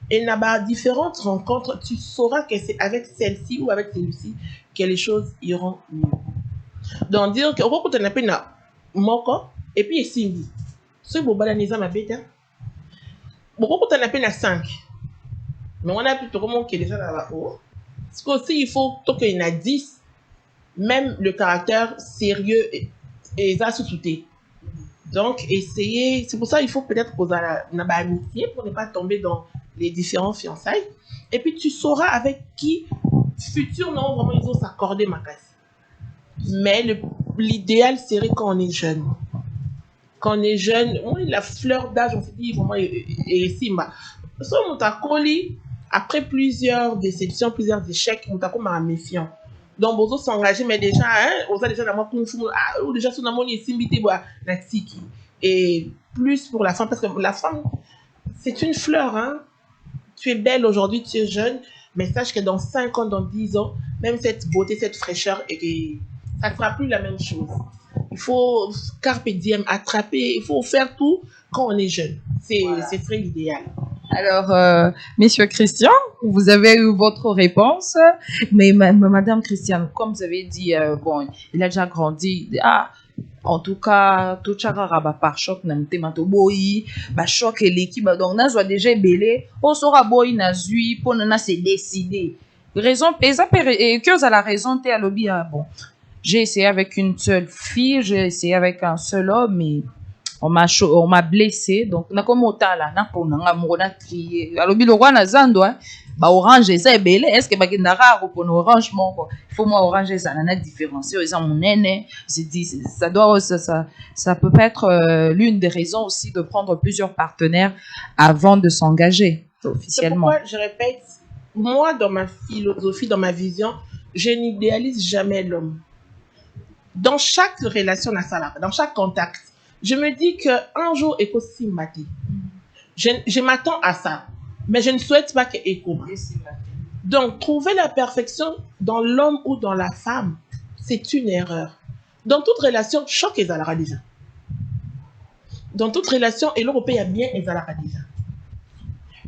Et là-bas, différentes rencontres, tu sauras que c'est avec celle-ci ou avec celui-ci que les choses iront mieux. Donc, dire que quand on appelle na moko, et puis ici, ce beau balanisa ma bête, beaucoup quand on appelle na 5. Mais on a plutôt comment qui est déjà là-haut. Parce qu'aussi, il faut qu'il y en a 10, même le caractère sérieux et ça sous-touté. Donc, essayer, c'est pour ça qu'il faut peut-être poser une amitié pour ne pas tomber dans les différents fiançailles. Et puis, tu sauras avec qui, futur, non, vraiment, ils vont s'accorder ma casse. Mais l'idéal serait quand on est jeune. Quand on est jeune, la fleur d'âge, on se dit vraiment, et Simba. So, mon takoli, après plusieurs déceptions, plusieurs échecs, mon takoli m'a méfiant. Donc, bozo s'engager, mais déjà, on a déjà dans moi ou déjà sur mon isimité la tiki. Et plus pour la femme, parce que la femme, c'est une fleur, hein. Tu es belle aujourd'hui, tu es jeune, mais sache que dans 5 ans, dans 10 ans, même cette beauté, cette fraîcheur, ça ne sera plus la même chose. Il faut carpe diem, attraper, il faut faire tout quand on est jeune. C'est très l'idéal. Alors, Monsieur Christian, vous avez eu votre réponse, mais Madame Christiane, comme vous avez dit, bon, il a déjà grandi. Ah, en tout cas, tout chara par choc, n'a pas boy, bah choc et l'équipe, donc n'a soit déjà belé, on sera boy n'a zui, pour n'a se décider. Raison, et que vous avez la raison, t'es à lobby, bon. J'ai essayé avec une seule fille, j'ai essayé avec un seul homme, mais on m'a blessé. Donc, na comme autant là, na pour na amour na crié. Alors, le roi na zando, bah orange ça est belé. Est-ce que bah qu'il n'a rare pour orange mon quoi. Il faut moi orange ça n'a différencié. Ils ont mon aîné. J'ai dit ça doit ça peut être l'une des raisons aussi de prendre plusieurs partenaires avant de s'engager officiellement. C'est pourquoi je répète, moi dans ma philosophie, dans ma vision, je n'idéalise jamais l'homme. Dans chaque relation dans chaque contact, je me dis qu'un jour, Eko Simbate. Je m'attends à ça. Mais je ne souhaite pas que Eko. Donc, trouver la perfection dans l'homme ou dans la femme, c'est une erreur. Dans toute relation, choc est à la déjà. Dans toute relation, et l'Européen bien est à la déjà.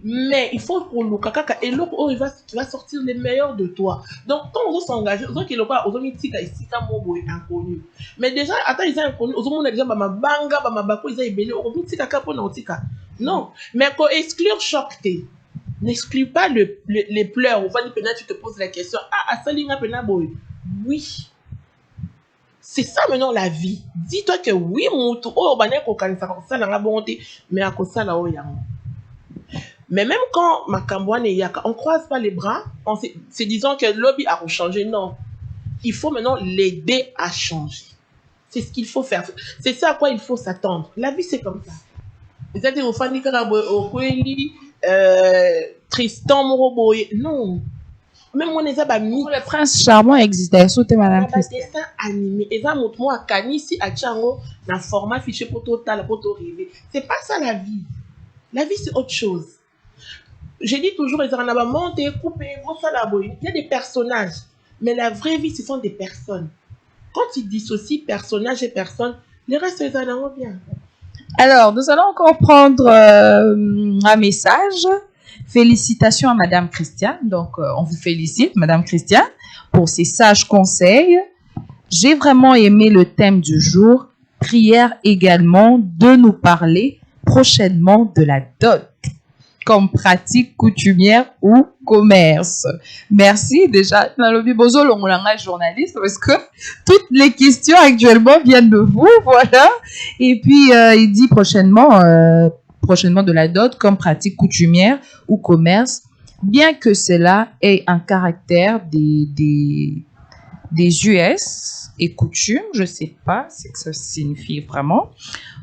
Mais il faut pour le kaka et l'autre tu vas sortir les meilleurs de toi. Donc quand on s'engage, on qu'il pas aux hommes tika ici comme inconnu. Mais déjà attends ils sont inconnus, aux hommes déjà ma banga ma bako ils ont belé aux hommes tika kapo na tika. Non, mais pour exclure choc n'exclus pas les pleurs. Ou peut-être tu te poses la question ah salinga pena boy. Oui. C'est ça maintenant la vie. Dis-toi que oui mon oh bané ko kanisa ko sala nga bonté mais à ko sala o yango. Mais même quand Makambouane et Yaka, on ne croise pas les bras, en se disant que le lobby a changé. Non. Il faut maintenant l'aider à changer. C'est ce qu'il faut faire. C'est ça à quoi il faut s'attendre. La vie, c'est comme ça. C'est-à-dire, au Fanny au Kweli, Tristan Moroboye. Non. Même moi, les amis. Le prince charmant existait. Sauté Madame Christiane. Dessin animé. Et ça, moi, à Kanisi, à Tchango, dans le format fichier pour total, pour tout rêver. C'est pas ça la vie. La vie, c'est autre chose. J'ai dit toujours, ils en ont monté, coupé, il y a des personnages. Mais la vraie vie, ce sont des personnes. Quand tu dissocies personnage et personne, les restes, ils en ont bien. Alors, nous allons encore prendre un message. Félicitations à Madame Christiane. Donc, on vous félicite, Madame Christiane, pour ces sages conseils. J'ai vraiment aimé le thème du jour. Prière également de nous parler prochainement de la dot comme pratique coutumière ou commerce. Merci déjà, Nalobi Bozo, le journaliste, parce que toutes les questions actuellement viennent de vous, voilà. Et puis, il dit prochainement de la dot comme pratique coutumière ou commerce, bien que cela ait un caractère des US et coutumes, je sais pas ce que ça signifie vraiment.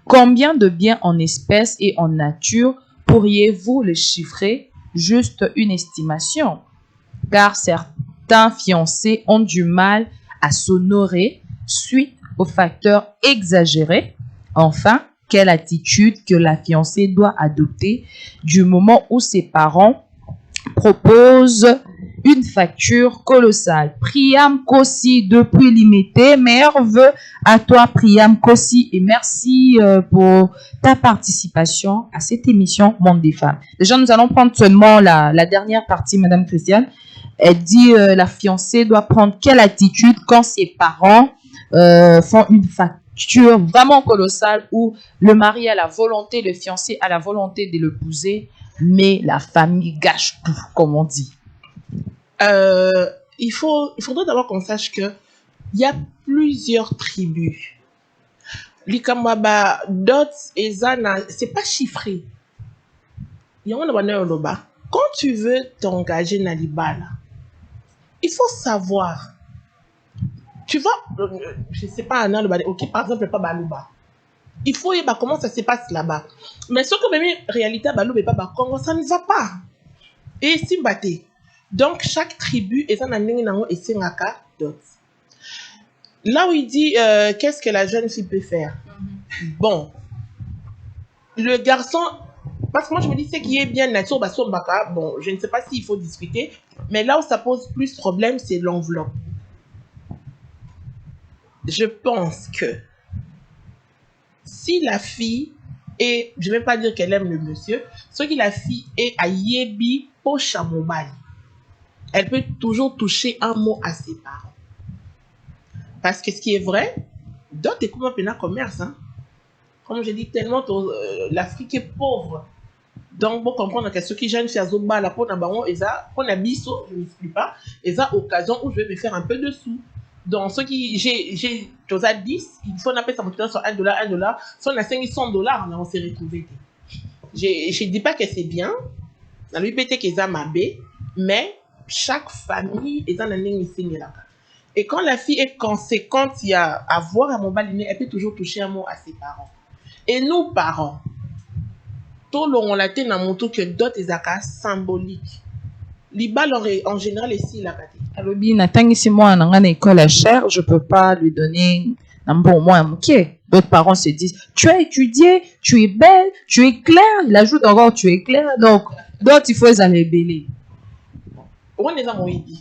Combien de biens en espèces et en nature pourriez-vous le chiffrer? Juste une estimation. Car certains fiancés ont du mal à s'honorer suite aux facteurs exagérés. Enfin, quelle attitude que la fiancée doit adopter du moment où ses parents proposent une facture colossale. Priam Kossi depuis limité. Meilleurs vœux à toi, Priam Kossi, et merci pour ta participation à cette émission Monde des Femmes. Déjà, nous allons prendre seulement la dernière partie, Madame Christiane. Elle dit la fiancée doit prendre quelle attitude quand ses parents font une facture vraiment colossale où le mari a la volonté, le fiancé a la volonté de l'épouser, mais la famille gâche tout, comme on dit. Il faudrait d'abord qu'on sache que il y a plusieurs tribus. Likamaba, Dot et Zana, c'est pas chiffré. Quand tu veux t'engager dans l'Ibala, il faut savoir. Tu vas, je sais pas, ok, par exemple, pas Balouba. Il faut voir comment ça se passe là-bas. Mais ce que même réalité Balouba et pas Congo, ça ne va pas. Et Simbaté. Donc, chaque tribu est un nango et Sengaka Dot. Là où il dit qu'est-ce que la jeune fille peut faire. Bon, le garçon, parce que moi je me dis c'est qui est bien nature, bon, je ne sais pas s'il faut discuter, mais là où ça pose plus problème, c'est l'enveloppe. Je pense que si la fille est, je ne vais pas dire qu'elle aime le monsieur, ce que la fille est à Yebi Pocha Mobali, elle peut toujours toucher un mot à ses parents. Parce que ce qui est vrai, d'autres est comme un commerce, hein. Comme je dis tellement, l'Afrique est pauvre. Donc, pour comprendre que ce qui gêne faire Zoba, la peau n'a pas, pour la biso, je ne m'explique pas, et ça, occasion où je vais me faire un peu de sous. Donc, ce qui, j'ai, chose à 10, il faut appeler ça maintenant sur $1, si on a $500, on s'est retrouvé. Je ne dis pas que c'est bien, on lui peut-être qu'ils ont ma baie, mais chaque famille est dans un signe là. Et quand la fille est conséquente, il y a à voir à mon baliné, elle peut toujours toucher un mot à ses parents. Et nous, parents, tout le monde a été dans mon tour que d'autres états symboliques. Les balles en général ici, la bataille. Alors, bien, si moi, en une école à cher, je peux pas lui donner un bon mois à moquer. D'autres parents se disent, tu as étudié, tu es belle, tu es claire. Il ajoute encore, tu es claire. Donc, d'autres, il faut les aller bêler. On est dans mon idée.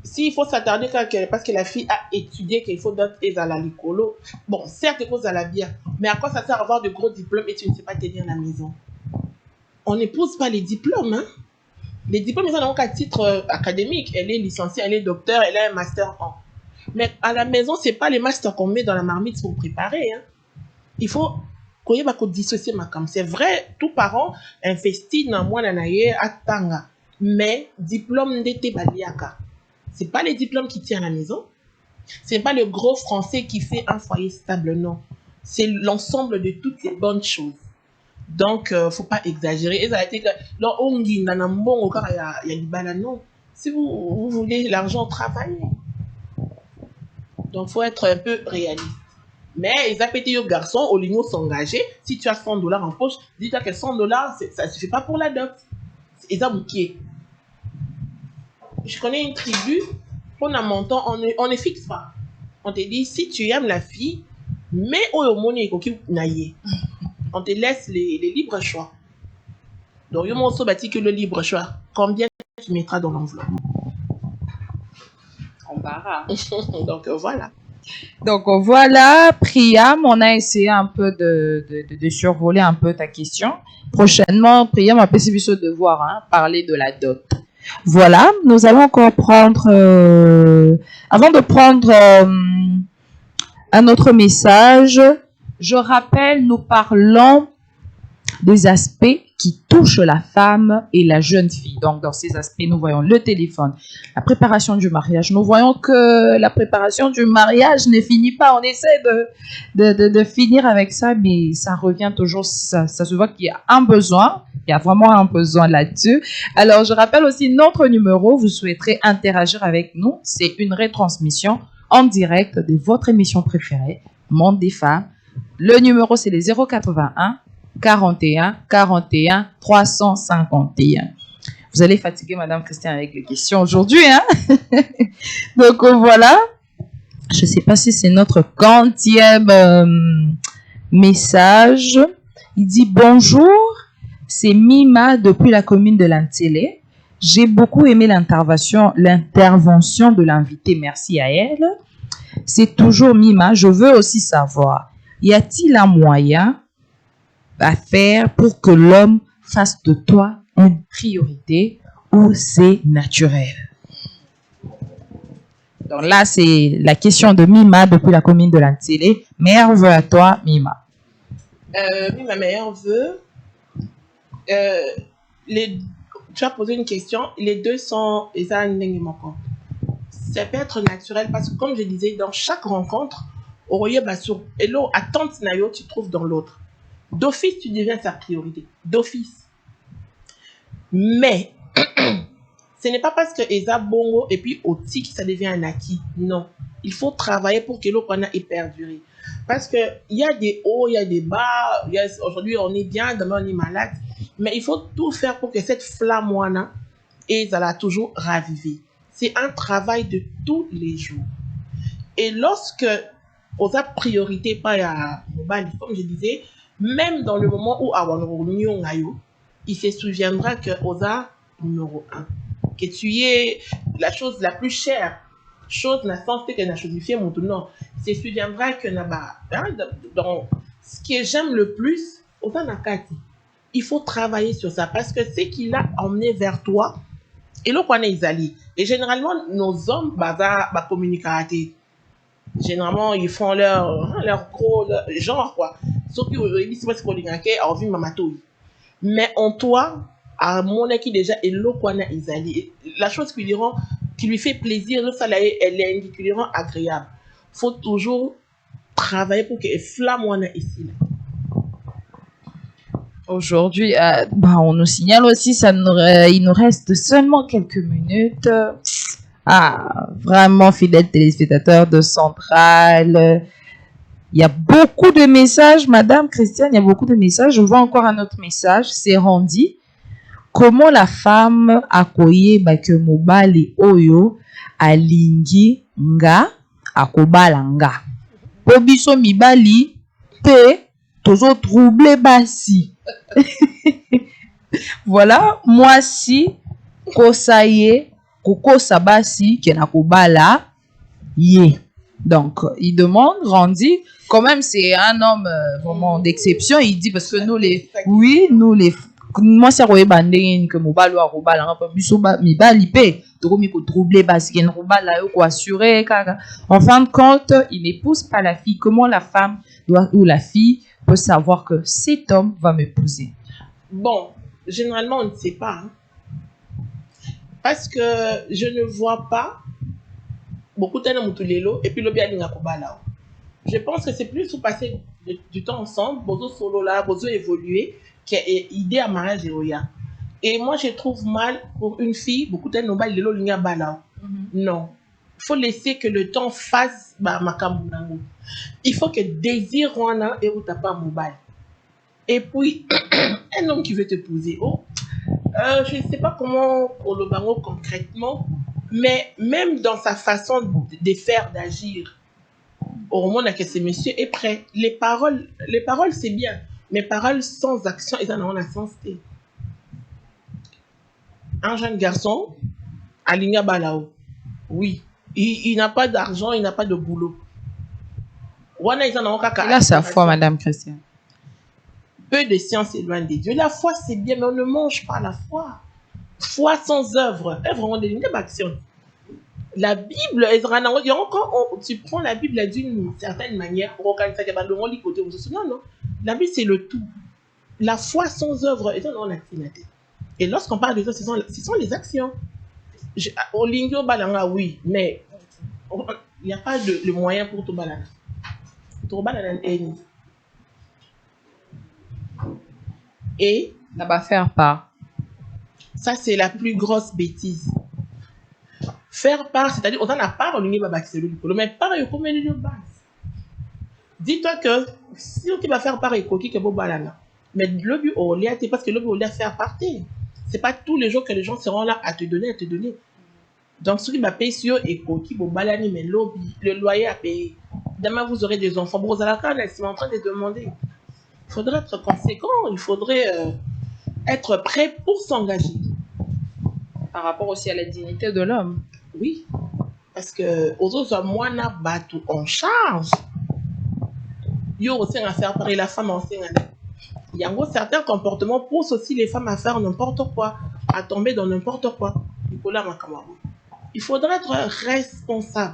S'il faut s'attarder parce que la fille a étudié qu'il faut d'autres et à la l'écolo, bon, certes, il faut à la bien, mais à quoi ça sert d'avoir de gros diplômes et tu ne sais pas tenir la maison? On n'épouse pas les diplômes, hein? Les diplômes, ils ont donc à titre académique. Elle est licenciée, elle est docteur, elle a un master en. Mais à la maison, ce n'est pas les masters qu'on met dans la marmite pour préparer, hein? Il faut qu'on va dissocier ma cam. C'est vrai, tout parent investit dans moi à Tanga, mais diplôme d'été baliaka. Ce n'est pas les diplômes qui tiennent à la maison. Ce n'est pas le gros français qui fait un foyer stable, non. C'est l'ensemble de toutes ces bonnes choses. Donc, il ne faut pas exagérer. Et ça a été que, non. Si vous voulez l'argent, travaillez. Donc, il faut être un peu réaliste. Mais ils ont pété aux garçons, au lieu de s'engager. Si tu as $100 en poche, dis-toi que $100, ça ne suffit pas pour la dot. Ils ont bouqué. Je connais une tribu, pour un montant, on ne fixe pas. On te dit, si tu aimes la fille, mais on te laisse les libres choix. Donc, il y a mon bâti que le libre choix. Combien tu mettras dans l'enveloppe? Embarras. Donc, voilà. Donc, voilà, Priam, on a essayé un peu de survoler un peu ta question. Prochainement, Priam a passé ce devoir, hein, parler de la dot. Voilà, nous allons encore prendre, avant de prendre un autre message, je rappelle, nous parlons des aspects qui touchent la femme et la jeune fille. Donc, dans ces aspects, nous voyons le téléphone, la préparation du mariage. Nous voyons que la préparation du mariage ne finit pas. On essaie de finir avec ça, mais ça revient toujours. Ça se voit qu'il y a un besoin. Il y a vraiment un besoin là-dessus. Alors, je rappelle aussi notre numéro. Vous souhaiterez interagir avec nous. C'est une retransmission en direct de votre émission préférée, Monde des femmes. Le numéro, c'est les 081 41 41 351. Vous allez fatiguer Madame Christiane avec les questions aujourd'hui, hein? Donc voilà. Je ne sais pas si c'est notre quantième message. Il dit bonjour, c'est Mima depuis la commune de Lantélé. J'ai beaucoup aimé l'intervention de l'invité. Merci à elle. C'est toujours Mima. Je veux aussi savoir, y a-t-il un moyen à faire pour que l'homme fasse de toi une priorité ou c'est naturel? Donc là, c'est la question de Mima depuis la commune de l'Antélé. Meilleur vœu à toi, Mima. Oui, ma meilleure vœu. Tu as posé une question. Les deux sont ça peut être naturel parce que, comme je disais, dans chaque rencontre, et là, attente nayo, tu trouves dans l'autre. D'office, tu deviens sa priorité. D'office. Mais, ce n'est pas parce que Eza Bongo et puis Otik, ça devient un acquis. Non. Il faut travailler pour que l'autre ait perduré. Parce qu'il y a des hauts, il y a des bas. Aujourd'hui, on est bien, demain, on est malade. Mais il faut tout faire pour que cette flamme, et ça l'a toujours ravivé. C'est un travail de tous les jours. Et lorsque on a priorité pas à mobile, comme je disais, même dans le moment où il se souviendra que Oza numéro 1. Que tu es la chose la plus chère. Chose n'a sens que n'a chosifié mon non. Il se souviendra que dans ce que j'aime le plus, Oza Nakati. Il faut travailler sur ça parce que c'est qu'il a emmené vers toi. Et là, on est allé. Et généralement, nos hommes, communiquent. Généralement, ils font leur gros genre, quoi. Sauf que ils disent qu'on est en vie mamato. Mais en toi, à mon qui déjà est là, qu'on a isali. La chose qui lui fait plaisir, elle est individuellement agréable. Il faut toujours travailler pour que flamme ici. Aujourd'hui, on nous signale aussi, il nous reste seulement quelques minutes. Vraiment fidèles téléspectateurs de Centrale. Il y a beaucoup de messages, Madame Christiane, il y a beaucoup de messages. Je vois encore un autre message, c'est Randy. Comment la femme akoye que mobali oyo alingi nga akobala nga. Pobiso mibali te tozo troublé basi. Voilà, moi si kosaye kokosa basi kena kobala ye. Donc, il demande, Randy, quand même c'est un homme vraiment d'exception, il dit parce que nous les moi c'est roye bandeng que mobalo a robala un peu biso ba mibali pe to mi ko troubler parce qu'il robala yo ko assurer kaka. En fin de compte, il n'épouse pas la fille. Comment la femme doit ou la fille peut savoir que cet homme va m'épouser? Bon, généralement on ne sait pas. Hein. Parce que je ne vois pas beaucoup de gens et puis le bien là. Je pense que c'est plus pour passer du temps ensemble, bozo solo là, bozo évoluer, qui est idée à mariage et moi je trouve mal pour une fille, beaucoup de gens lelo linga bala. Non. Il faut laisser que le temps fasse makambu nango. Il faut que désir wana et ou pas mobile. Et puis un homme qui veut te poser, je ne sais pas comment pour le bango concrètement, mais même dans sa façon de faire, d'agir, au moment où ce monsieur est prêt, les paroles c'est bien, mais paroles sans action, ils en ont un sens. Un jeune garçon, Alinga Balao, oui, il n'a pas d'argent, il n'a pas de boulot. Il a sa foi, Madame Christiane. Peu de science est loin des dieux. La foi, c'est bien, mais on ne mange pas la foi. Foi sans œuvre. Œuvre, on est action. La Bible, quand tu prends la Bible d'une certaine manière, non. La Bible, c'est le tout. La foi sans œuvre, et lorsqu'on parle de ça, ce sont les actions. Au lingio balanga, oui, mais il n'y a pas de moyen pour tout balanga. Tout balanga et ça va faire part. Ça, c'est la plus grosse bêtise. Faire part, c'est-à-dire, on en a part, on mais part, il faut mettre de base. Dis-toi que si on va faire part, il faut qu'il y ait balana. Mais le but, c'est parce que le but, on faire partir. C'est pas tous les jours que les gens seront là à te donner. Donc, ce qui va payer sur et qui va balaner, mais le loyer à payer. Demain, vous aurez des enfants. Bon, vous allez en train de demander. Il faudrait être conséquent, il faudrait être prêt pour s'engager. Par rapport aussi à la dignité de l'homme. Oui, parce que aux autres, moi, on charge. Il y a aussi à faire pareil, la femme enseigne. Il y a certains comportements poussent aussi les femmes à faire n'importe quoi, à tomber dans n'importe quoi. il faudrait être responsable.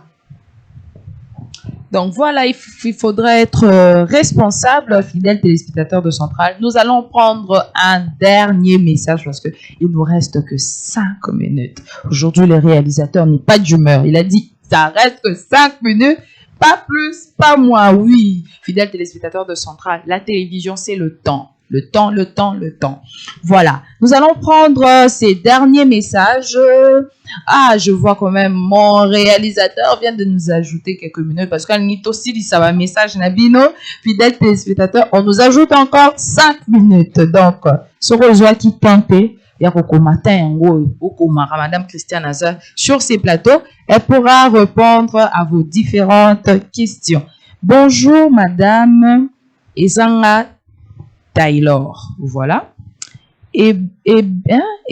Donc voilà, il faudrait être responsable, fidèle téléspectateur de Centrale. Nous allons prendre un dernier message parce que il nous reste que 5 minutes. Aujourd'hui, le réalisateur n'est pas d'humeur. Il a dit, ça reste que 5 minutes, pas plus, pas moins. Oui, fidèle téléspectateur de Centrale, la télévision, c'est le temps. Le temps, le temps, le temps. Voilà. Nous allons prendre ces derniers messages. Ah, je vois quand même mon réalisateur vient de nous ajouter quelques minutes parce qu'à aussi dit ça va message Nabino, fidèle téléspectateur, on nous ajoute encore 5 minutes. Donc, ce rejoint qui tente, il y a au matin, Madame Christiane Azar sur ces plateaux, elle pourra répondre à vos différentes questions. Bonjour, Madame Ezanga Taylor. Voilà. Ebele,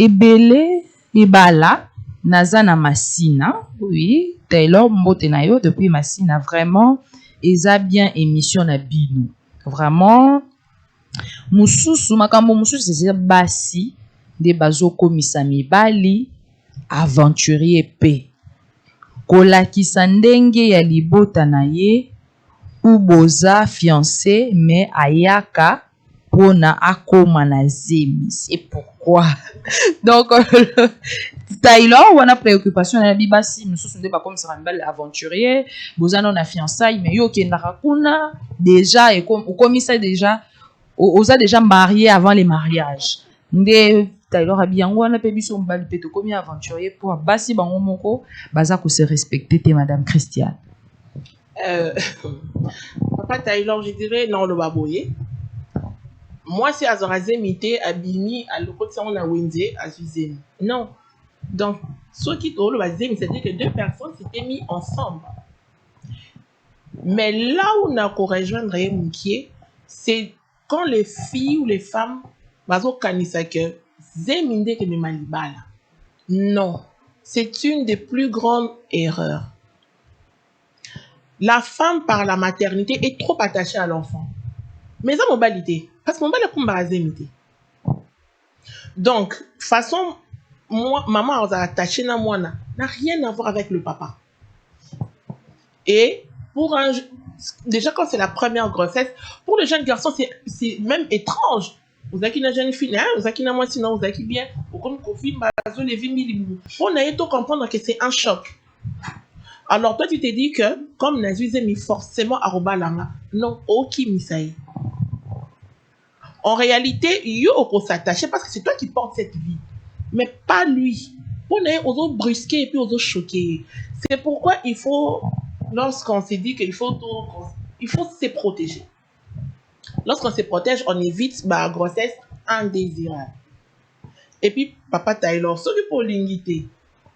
Ebala. Nazana Massina, oui, Taylor Mbotenayo depuis Massina, vraiment, eza bien émission na bino. Vraiment, mususu, makambo mususu, c'est basi, de bazo komisa mibali, aventurier pe. Kolakisa ndenge ya libota na ye, uboza fiancé, mais ayaka, pona akoma na zemi. C'est pourquoi. Donc, Taylor, on a préoccupation na bibasi, nous sommes pas comme ça un bel aventurier, bozano na fiançailles, mais yo qui nakuna déjà et comme ça déjà, osa déjà marié avant les mariages. Nde Taylor abiyango na pe biso mbali peto comme aventurier pour basi bango moko baza ko se respecter te madame Christiane. Papa Taylor, je dirais non le baboye. Moi c'est azorazemité abimi à l'autre on a Wendy à Suzanne. Non. Donc, ce qui est c'est-à-dire que deux personnes s'étaient mis ensemble. Mais là où on a rejoindre Moukier, c'est quand les filles ou les femmes bazo kanisa que zeminde que malibala. Non, c'est une des plus grandes erreurs. La femme par la maternité est trop attachée à l'enfant. Mais ça mobilité parce que mon bal est zemité. Donc, façon moi, maman a attaché na moi n'a rien à voir avec le papa. Et pour un déjà quand c'est la première grossesse, pour le jeune garçon c'est même étrange. Vous avez une jeune fille, vous avez une moi sinon vous avez bien, ou comme Kofi Bazo les 20 000. On a tout comprendre que c'est un choc. Alors toi tu te dis que comme Nazuzé mis forcément à Robalanga, non, ok Misaï. En réalité, yo on s'attacher parce que c'est toi qui portes cette vie. Mais pas lui. On est aux autres brusqués et puis aux autres choqués. C'est pourquoi il faut, lorsqu'on s'est dit qu'il faut se protéger. Lorsqu'on se protège, on évite la grossesse indésirable. Et puis, papa Taylor, ce qui pour l'ingité,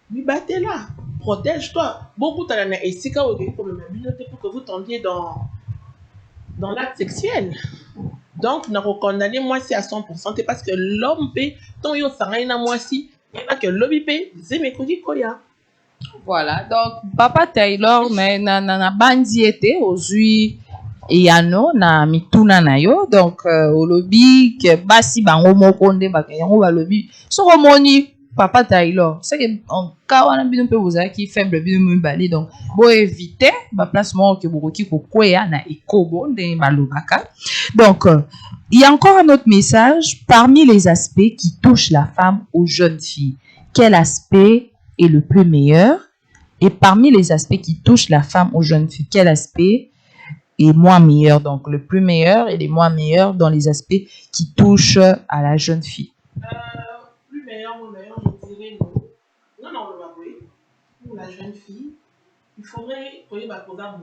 lui battez là, protège-toi. Beaucoup t'as et si quand vous pour que vous tombiez dans l'acte sexuel. Donc, nous condamnons moi si à 100%, c'est parce que l'homme peut, tant yo sarayna moi si, il y a que l'homme peut, c'est mes couilles koya. Voilà, donc papa Taylor, mais na bandi était aujourd'hui yano na mituna na yo, donc au lobby que basi bango moko nde bakayango ba lobby. So romoni papa Taylor, c'est que en cas wana bino pe vous qui faible bino mbali donc bo éviter ba placement que bokoki ko kwea na ekobo nde balobaka. Donc il y a encore un autre message parmi les aspects qui touchent la femme aux jeunes filles. Quel aspect est le plus meilleur? Et parmi les aspects qui touchent la femme aux jeunes filles, quel aspect est moins meilleur? Donc le plus meilleur et les moins meilleurs dans les aspects qui touchent à la jeune fille. Plus meilleur, je dirais non. Non, le baboué. Pour la jeune fille, il faudrait que les programmes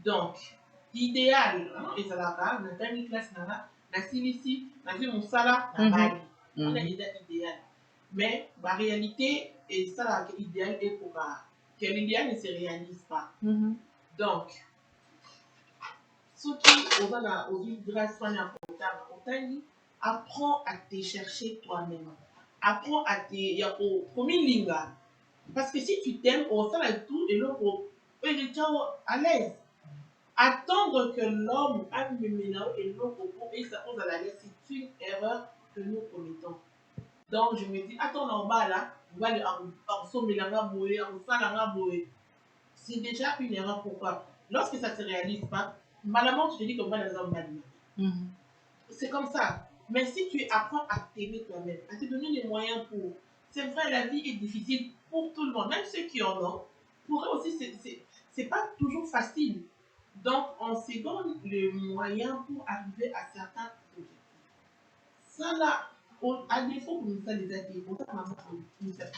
donc, idéal, et ça va, la dernière classe, la CVC, la vie Moussala, la Bali. On a l'idée idéal. Mais la réalité, et ça, l'idéal est pour que l'idéal ne se réalise pas. Donc, ce qui, on va au grâce à apprends à te chercher toi-même. Apprends à te. Parce que si tu t'aimes, on va faire tout et l'autre, on est à l'aise. Attendre que l'homme a et l'autre et ça pose à la l'aise, c'est une erreur que nous commettons. Donc, je me dis, attends, en bas là, on va aller en sommet, en salanga, c'est déjà une erreur. Pourquoi? Lorsque ça ne se réalise pas, malamment, tu te dis qu'on va dans un mal. C'est comme ça. Mais si tu apprends à t'aimer toi-même, à te donner les moyens pour. C'est vrai, la vie est difficile pour tout le monde, même ceux qui en ont. Pour eux aussi, c'est pas toujours facile. Donc, on se donne les moyens pour arriver à certains objectifs. Ça là, à défaut que nous ça les aider, on t'a maman nous a dit.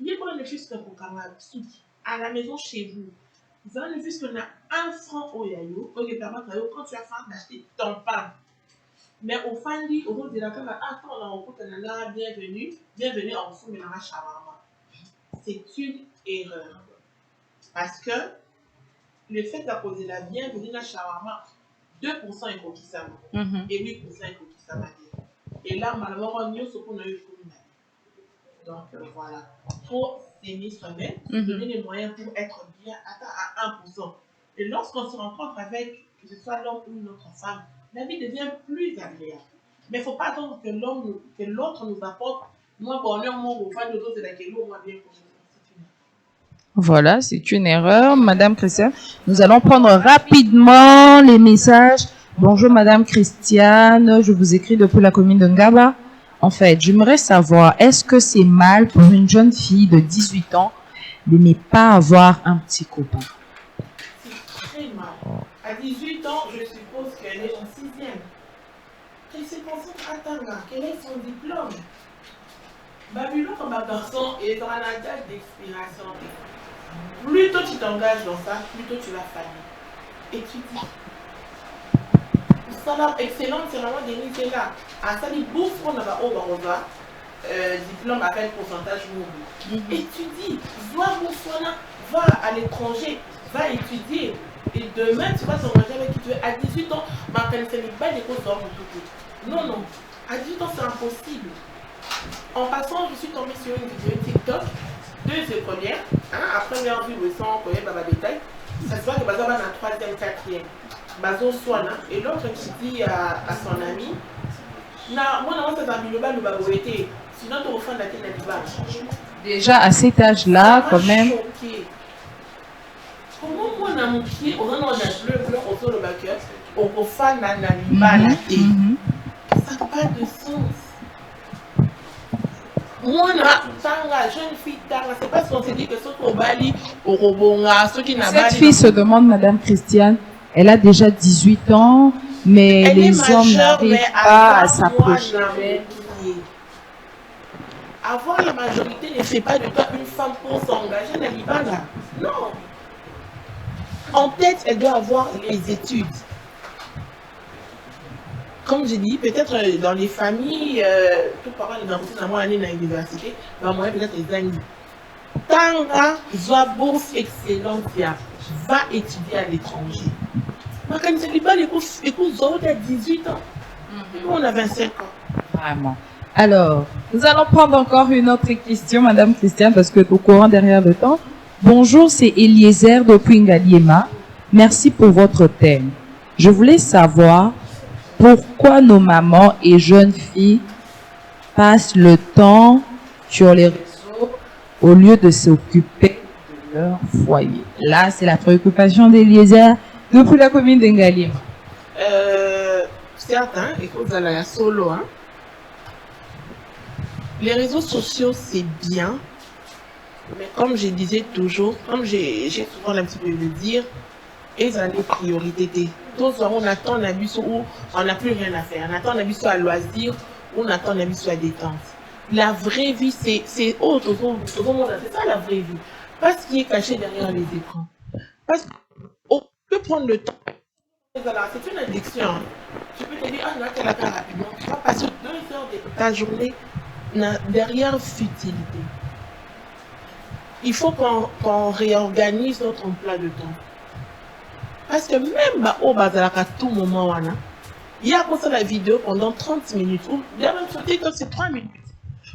Il y a pas le fils que pour camarade, à la maison chez vous. Vous avez le fils qu'on a 1 franc au yayo, quand tu as faim d'acheter ton pain. Mais au fandi, au bout de la caméra, attends, on rencontre un là, bienvenue en fou, mais dans la shawarma. C'est une erreur. Parce que le fait d'apposer la bienvenue dans la shawarma, 2% est coquissama et 8% est coquissama. Et là, malheureusement, nous sommes eu une. Donc voilà. Il faut s'aimer soi-même, donner les moyens pour être bien atteint à 1%. Et lorsqu'on se rencontre avec, que ce soit l'homme ou une autre femme, la vie devient plus agréable. Mais il ne faut pas attendre que l'autre nous apporte. Moi, bonheur, moi, au fan de d'autres, c'est laquelle moi, bien pour Voilà, c'est une erreur. Madame Christiane, nous allons prendre rapidement les messages. Bonjour Madame Christiane, je vous écris depuis la commune de Ngaba. En fait, j'aimerais savoir, est-ce que c'est mal pour une jeune fille de 18 ans de ne pas avoir un petit copain? C'est très mal. À 18 ans, je suppose qu'elle est en 6e. Elle se concentre à Tanga. Quel est son diplôme? Babylone, comme un garçon, est dans un âge d'expiration. Plus tôt tu t'engages dans ça, plus tôt tu vas faillir. Étudie. Ça excellente, c'est vraiment Denise là. À ça, il bouffe qu'on a diplôme avec pourcentage mobile. Étudie. Va à l'étranger. Va étudier. Et demain, tu vas t'engager avec qui tu veux. À 18 ans, ma n'est pas des causes d'ordre tout. Non, non. À 18 ans, c'est impossible. En passant, je suis tombée sur une vidéo TikTok, 2 écolières. À première vue, le sang, on connaît pas le détail. Ça se voit que Bazo va dans la 3e, 4e. Bazo soigne. Et l'autre qui dit à son ami, moi, je ne sais pas, sinon, tu refais la tête de Déjà, à cet âge-là, quand même. Comment moi, on a mon pied, on a le bac, on refait la tête. Ça n'a pas de sens. Moi, jeune fille, c'est parce qu'on s'est dit que ceux qui ont bali, au robonga, ceux qui n'ont pas. Cette fille se demande, Madame Christiane, elle a déjà 18 ans, mais elle les hommes n'arrivent pas à s'approcher. Avoir la majorité ne fait pas de toi une femme pour s'engager dans l'Ibana. Non. En tête, elle doit avoir les études. Comme je dis, peut-être dans les familles, tout parent est dans l'université, va moyen peut-être les amis. Tanga, soit bourse excellente, va étudier à l'étranger. Ma quand c'est pas les cours, à 18 ans. Nous, on a 25 ans. Vraiment. Alors, nous allons prendre encore une autre question, Madame Christiane, parce que au courant derrière le temps. Bonjour, c'est Eliezer de Ngaliema. Merci pour votre thème. Je voulais savoir pourquoi nos mamans et jeunes filles passent le temps sur les réseaux au lieu de s'occuper de leur foyer. Là, c'est la préoccupation d'Eliezer depuis la commune d'Ngaliema. Certains, écoute, vous allez à solo, hein. Les réseaux sociaux, c'est bien, mais comme je disais toujours, comme j'ai souvent un petit peu de dire, ils ont des priorités. Tous on attend un abus où on n'a plus rien à faire. On attend un abus à loisir, ou on attend un abus à détente. La vraie vie, c'est autre. C'est ça la vraie vie. Pas ce qui est caché derrière les écrans. Parce qu'on peut prendre le temps. C'est une addiction. Tu peux te dire, ah, là, tu as la rapidement. Tu vas passer 2 heures de ta journée derrière futilité. Il faut qu'on réorganise notre emploi de temps. Parce que même au bazar à tout moment, il y a comme ça la vidéo pendant 30 minutes. Il y a même sur TikTok, c'est 3 minutes.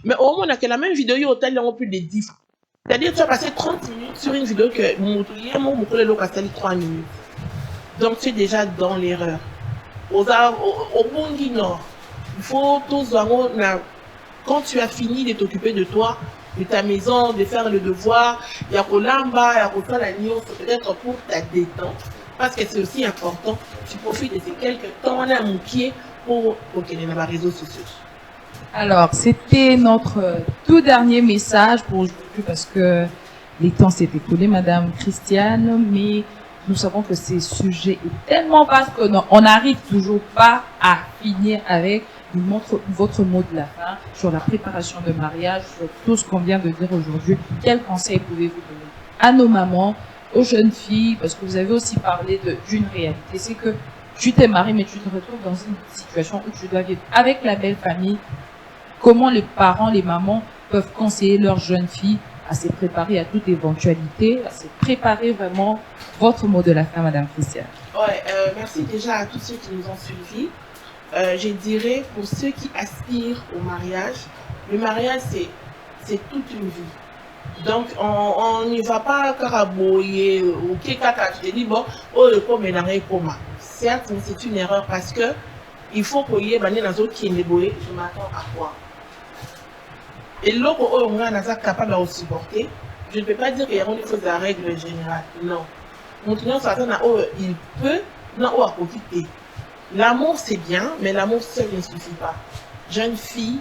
Mais au moins, on a que la même vidéo, il y a plus de 10 fois. C'est-à-dire que tu as passé 30 minutes sur une vidéo que mon 3 minutes. Donc tu es déjà dans l'erreur. Au Bungi Nord, Il faut tous quand tu as fini de t'occuper de toi, de ta maison, de faire le devoir, il y a Kolamba, il y a Kofa la Nio, peut-être pour ta détente, parce que c'est aussi important. Tu profites de ces quelques temps à mon pied pour qu'il y ait des réseaux sociaux. Alors, c'était notre tout dernier message pour aujourd'hui parce que les temps s'est écoulé, Madame Christiane, mais nous savons que ce sujet est tellement vaste qu'on n'arrive toujours pas à finir avec votre mot de la fin sur la préparation de mariage, sur tout ce qu'on vient de dire aujourd'hui. Quels conseils pouvez-vous donner à nos mamans, aux jeunes filles, parce que vous avez aussi parlé d'une réalité, c'est que tu t'es marié, mais tu te retrouves dans une situation où tu dois vivre avec la belle famille. Comment les parents, les mamans peuvent conseiller leurs jeunes filles à se préparer à toute éventualité, à se préparer vraiment. Votre mot de la fin, Madame Christiane. Ouais, merci déjà à tous ceux qui nous ont suivis. Je dirais pour ceux qui aspirent au mariage, le mariage c'est toute une vie. Donc on n'y va pas caraboyer ou kekaka. Je te dis bon, oh le comme comment. Certes, c'est une erreur parce que il faut qu'il y ait dans autres qui est boyé. Je m'attends à quoi? Et l'autre, on est capable de supporter. Je ne peux pas dire qu'il y a une chose de la règle générale. Non. Mon client s'attend à il peut, non, à profiter. L'amour, c'est bien, mais l'amour seul ne suffit pas. Jeune fille,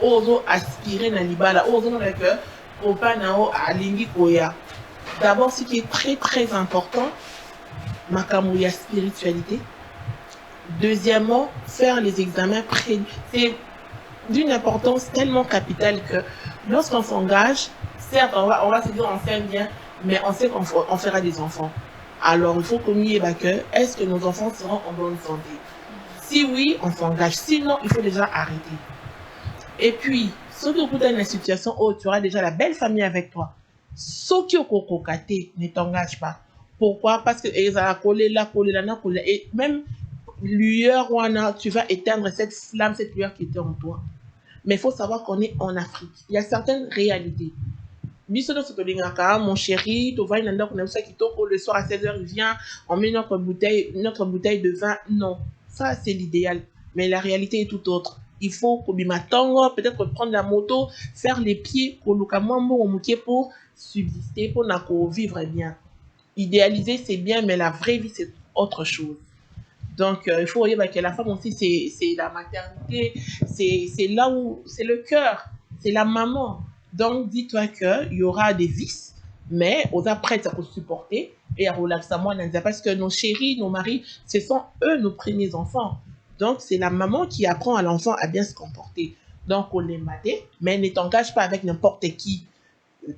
oso aspirer dans l'ibala, oso dans le cœur, pour pas à lingi koya. D'abord, ce qui est très très important, makamouya spiritualité. Deuxièmement, faire les examens pré. C'est d'une importance tellement capitale que lorsqu'on s'engage, certes, on va se dire on s'aime bien, mais on sait qu'on fera des enfants. Alors, il faut qu'on y ait que est-ce que nos enfants seront en bonne santé? Si oui, on s'engage. Sinon, il faut déjà arrêter. Et puis, ce qui est dans une situation où tu auras déjà la belle famille avec toi, ce qui est ne t'engage pas. Pourquoi? Parce que et même lueur, tu vas éteindre cette flamme, cette lueur qui était en toi. Mais il faut savoir qu'on est en Afrique. Il y a certaines réalités. Mon chéri, tu vas le soir à 16h, il vient, on met notre bouteille de vin. Non, ça c'est l'idéal. Mais la réalité est tout autre. Il faut peut-être prendre la moto, faire les pieds pour subsister, pour vivre bien. Idéaliser, c'est bien, mais la vraie vie, c'est autre chose. Donc, il faut voir que la femme aussi, c'est la maternité, c'est là où, c'est le cœur, c'est la maman. Donc, dis-toi qu'il y aura des vices, mais on est prêts à supporter et à relaxer à moi, parce que nos chéris, nos maris, ce sont eux nos premiers enfants. Donc, c'est la maman qui apprend à l'enfant à bien se comporter. Donc, on les mater, mais ne t'engage pas avec n'importe qui.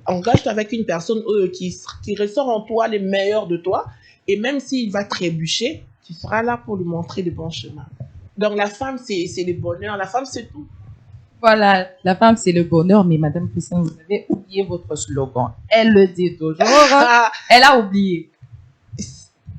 Engage-toi avec une personne qui ressort en toi les meilleurs de toi, et même s'il va trébucher, tu seras là pour lui montrer le bon chemin. Donc la femme, c'est le bonheur. La femme, c'est tout. Voilà, la femme, c'est le bonheur. Mais Madame Christiane, vous avez oublié votre slogan. Elle le dit toujours. Elle a oublié.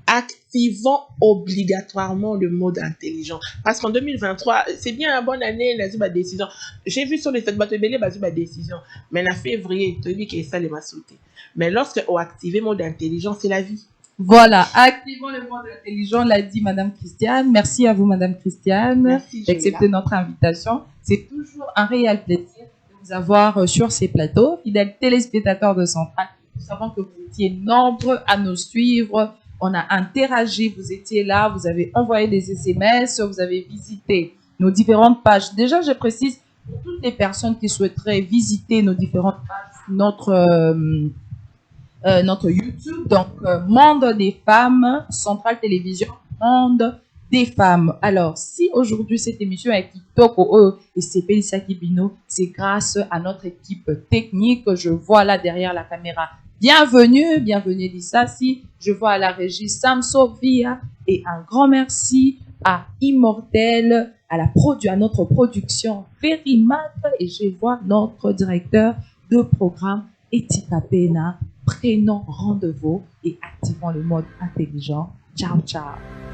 Activons obligatoirement le mode intelligent. Parce qu'en 2023, c'est bien une bonne année, la ma décision. J'ai vu sur les sept bateaux belés, ma décision. Mais en février, tu dis que ça les m'a sauté. Mais lorsque on active le mode intelligent, c'est la vie. Voilà, activons le mode intelligent, l'a dit Madame Christiane. Merci à vous, Madame Christiane, d'accepter notre invitation. C'est toujours un réel plaisir de vous avoir sur ces plateaux. Fidèles téléspectateurs de Centrale, nous savons que vous étiez nombreux à nous suivre. On a interagi, vous étiez là, vous avez envoyé des SMS, vous avez visité nos différentes pages. Déjà, je précise, pour toutes les personnes qui souhaiteraient visiter nos différentes pages, notre YouTube, donc Monde des femmes, Centrale Télévision, Monde des femmes. Alors, si aujourd'hui cette émission est Kitoko et c'est Pelissa Kibino, c'est grâce à notre équipe technique. Je vois là derrière la caméra. Bienvenue Lisa. Si je vois à la régie Samso Via et un grand merci à Immortel, à notre production Verimat, et je vois notre directeur de programme Etika Pena. Prenons rendez-vous et activons le mode intelligent. Ciao, ciao.